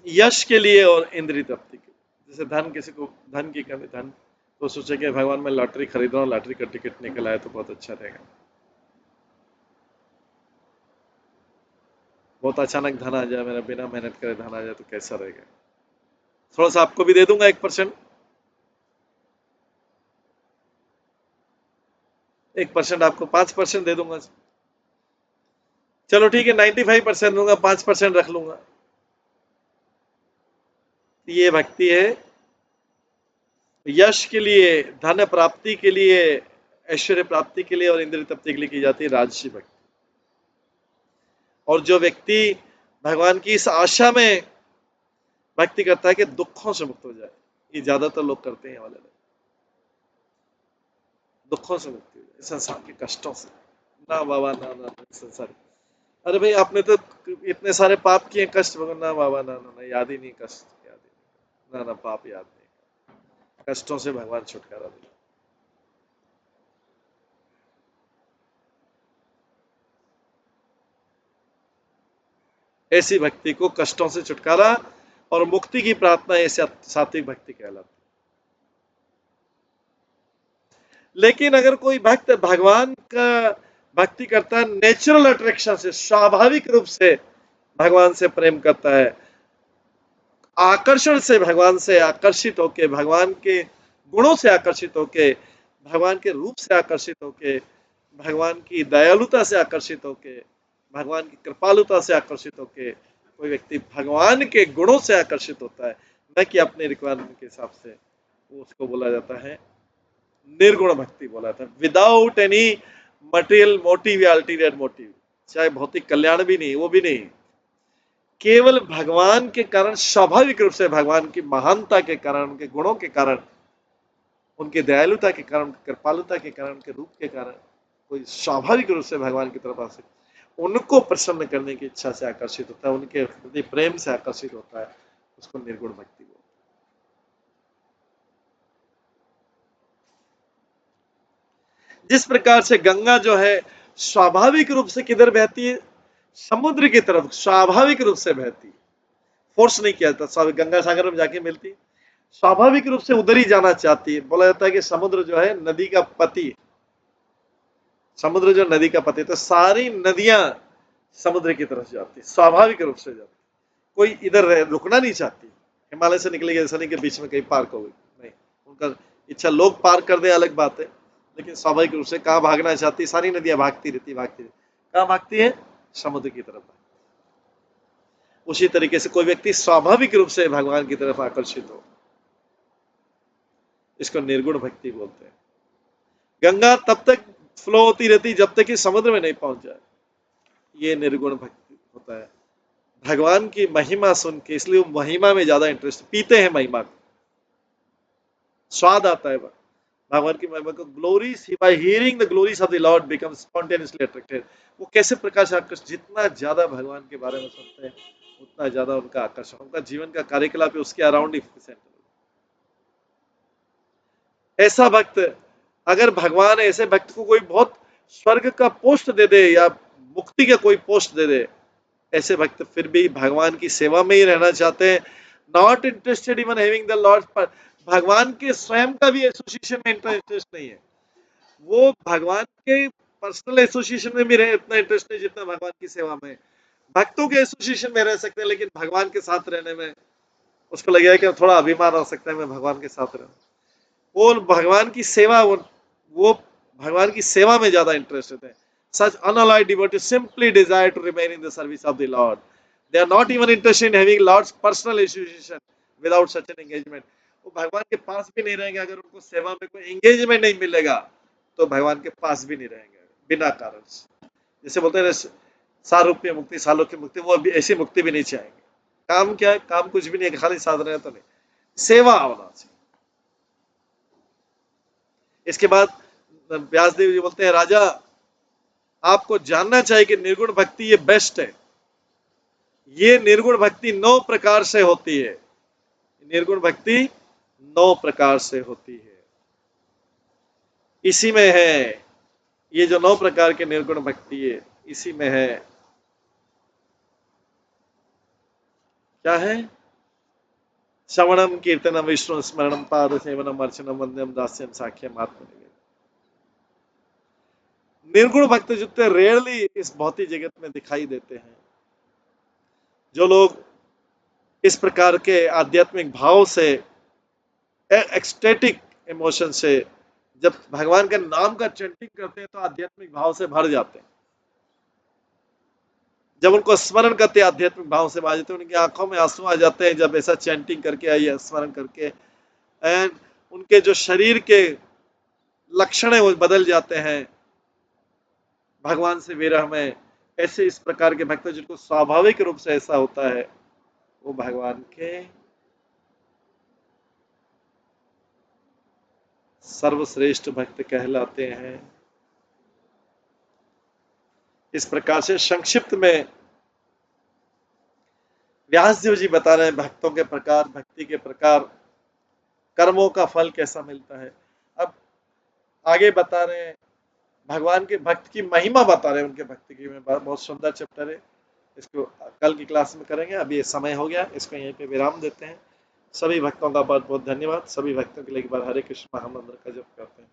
यश के लिए और इंद्रिय तृप्ति के लिए। जैसे धन, किसी को धन की कमी, धन तो सोचे कि भगवान मैं लॉटरी खरीद रहा हूँ, लॉटरी का टिकट निकल आए तो बहुत अच्छा रहेगा। बहुत अचानक धन आ जाए, मेरा बिना मेहनत करे धन आ जाए तो कैसा रहेगा। थोड़ा सा आपको भी दे दूंगा 1%, 1% आपको 5% दे दूंगा। चलो ठीक है, 95% दूंगा, 5% रख लूंगा। ये भक्ति है। यश के लिए, धन प्राप्ति के लिए, ऐश्वर्य प्राप्ति के लिए और इंद्रिय तृप्ति के लिए की जाती है राजसी भक्ति। और जो व्यक्ति भगवान की इस आशा में भक्ति करता है कि दुखों से मुक्त हो जाए, ये ज्यादातर लोग करते हैं वाले लोग, दुखों से मुक्ति हो जाए, संसार के कष्टों से। ना बाबा ना ना, संसार, अरे भाई आपने तो इतने सारे पाप किए, कष्ट भगवान, ना बाबा ना ना, ना याद ही नहीं, कष्ट याद ही नहीं, ना ना पाप याद नहीं, कष्टों से भगवान छुटकारा दे। ऐसी भक्ति को कष्टों से छुटकारा और मुक्ति की प्रार्थना, ऐसे सात्विक भक्ति कहलाती। लेकिन अगर कोई भक्त भगवान का भक्ति करता है नेचुरल अट्रैक्शन से, स्वाभाविक रूप से भगवान से प्रेम करता है, आकर्षण से, भगवान से आकर्षित होके, भगवान के गुणों से आकर्षित होके, भगवान के रूप से आकर्षित होके, भगवान की दयालुता से आकर्षित होके, भगवान की कृपालुता से आकर्षित होके कोई व्यक्ति भगवान के गुणों से आकर्षित होता है, न कि अपने रिक्वायरमेंट के हिसाब से, वो उसको बोला जाता है निर्गुण भक्ति बोला जाता है। विदाउट एनी मटेरियल मोटिव या अल्टीरियर मोटिव, चाहे भौतिक कल्याण भी नहीं, वो भी नहीं, केवल भगवान के कारण, स्वाभाविक रूप से भगवान की महानता के कारण, उनके गुणों के कारण, उनकी दयालुता के कारण, कृपालुता के कारण, उनके रूप के कारण कोई स्वाभाविक रूप से भगवान की तरफ आ सकता, उनको प्रसन्न करने की इच्छा से आकर्षित होता है, उनके प्रति प्रेम से आकर्षित होता है, उसको निर्गुण भक्ति बोलते हैं। जिस प्रकार से गंगा जो है स्वाभाविक रूप से किधर बहती है, समुद्र की तरफ स्वाभाविक रूप से बहती है, फोर्स नहीं किया जाता, गंगा सागर में जाके मिलती है, स्वाभाविक रूप से उधर ही जाना चाहती है। बोला जाता है कि समुद्र जो है नदी का पति, समुद्र जो नदी का पति, तो सारी नदियां समुद्र की तरफ जाती, स्वाभाविक रूप से जाती, कोई इधर रुकना नहीं चाहती। हिमालय से निकलेगी ऐसा नहीं कि बीच में कहीं पार्क हो गई, नहीं, उनका इच्छा, लोग पार कर दे अलग बात है, लेकिन स्वाभाविक रूप से कहाँ भागना चाहती, सारी नदियां भागती रहती, भागती रहती, कहाँ भागती है, समुद्र की तरफ। उसी तरीके से कोई व्यक्ति स्वाभाविक रूप से भगवान की तरफ आकर्षित हो, इसको निर्गुण भक्ति बोलते हैं। गंगा तब तक फ्लो होती रहती जब तक कि समुद्र में नहीं पहुंच जाए, ये निर्गुण भक्ति होता है। भगवान की महिमा सुन के, इसलिए वो महिमा में ज्यादा इंटरेस्ट, पीते हैं महिमा को, स्वाद आता है भगवान की महिमा को। Glories, by hearing the glories of the lord become spontaneously attracted. वो कैसे प्रकार से आकर्षित, जितना ज्यादा भगवान के बारे में सुनते हैं उतना ज्यादा उनका आकर्षण, उनका जीवन का कार्यकलाप उसके अराउंड ही सेंटर। ऐसा भक्त, अगर भगवान ऐसे भक्त को कोई बहुत स्वर्ग का पोस्ट दे दे या मुक्ति का कोई पोस्ट दे दे, ऐसे भक्त फिर भी भगवान की सेवा में ही रहना चाहते हैं, not interested even having the Lord, पर भगवान के स्वयं का भी एसोसिएशन में इंटरेस्ट नहीं है, वो भगवान के पर्सनल एसोसिएशन में भी रहे इतना इंटरेस्ट नहीं जितना भगवान की सेवा में। भक्तों के एसोसिएशन में रह सकते हैं, लेकिन भगवान के साथ रहने में उसको लगेगा कि थोड़ा अभिमान हो सकता है मैं भगवान के साथ रहूं। वो भगवान की सेवा, वो भगवान की सेवा में ज्यादा इंटरेस्टेड है। Such unalloyed devotees simply desire to remain in the service of the Lord. They are not even interested in having Lord's personal association without such an engagement. वो भगवान के पास भी नहीं रहेंगे, अगर उनको सेवा में कोई एंगेजमेंट नहीं मिलेगा तो भगवान के पास भी नहीं रहेंगे बिना कारण से। जैसे बोलते हैं सारूप्य मुक्ति, सालोक्य मुक्ति, वो भी ऐसी मुक्ति भी नहीं चाहेंगे। काम क्या है, काम कुछ भी नहीं है, खाली साधन है तो नहीं, सेवा होना चाहिए। इसके बाद व्यासदेव जी बोलते हैं, राजा आपको जानना चाहिए कि निर्गुण भक्ति ये बेस्ट है। ये निर्गुण भक्ति 9 प्रकार से होती है, निर्गुण भक्ति 9 प्रकार से होती है। इसी में है, ये जो 9 प्रकार के निर्गुण भक्ति है, इसी में है, क्या है, श्रवणम कीर्तनम विष्णु स्मरणम पाद सेवनम अर्चनम वंद्यम दास्यम साख्यम आत्मनिवेदनम। निर्गुण भक्त जितने रेयरली इस भौतिक जगत में दिखाई देते हैं, जो लोग इस प्रकार के आध्यात्मिक भाव से, एक्सटेटिक इमोशन से जब भगवान के नाम का चैंटिंग करते हैं तो आध्यात्मिक भाव से भर जाते हैं। जब उनको स्मरण करते हैं आध्यात्मिक भाव से भर जाते हैं, उनकी आंखों में आंसू आ जाते हैं जब ऐसा चैंटिंग करके आइए, स्मरण करके, एंड उनके जो शरीर के लक्षण है वो बदल जाते हैं भगवान से विरह में। ऐसे इस प्रकार के भक्त जिनको स्वाभाविक रूप से ऐसा होता है, वो भगवान के सर्वश्रेष्ठ भक्त कहलाते हैं। इस प्रकार से संक्षिप्त में व्यास देव जी बता रहे हैं भक्तों के प्रकार, भक्ति के प्रकार, कर्मों का फल कैसा मिलता है। अब आगे बता रहे हैं भगवान के भक्त की महिमा बता रहे हैं, उनके भक्ति की बहुत सुंदर चैप्टर है। इसको कल की क्लास में करेंगे। अभी ये समय हो गया, इसको यहीं पे विराम देते हैं। सभी भक्तों का बहुत बहुत धन्यवाद। सभी भक्तों के लिए एक बार हरे कृष्ण महामंत्र का जप करते हैं।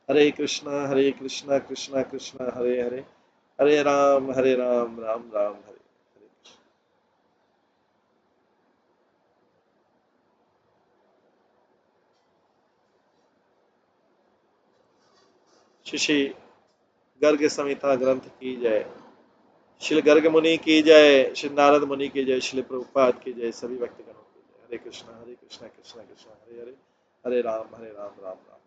हरे कृष्णा कृष्णा कृष्णा हरे हरे, हरे राम राम राम हरे। श्री गर्ग संहिता ग्रंथ की जय। श्री गर्ग मुनि की जय। श्री नारद मुनि की जय। श्री प्रभुपाद की जय। सभी भक्तगणों की जय। हरे कृष्णा कृष्णा कृष्णा हरे हरे, हरे राम राम राम।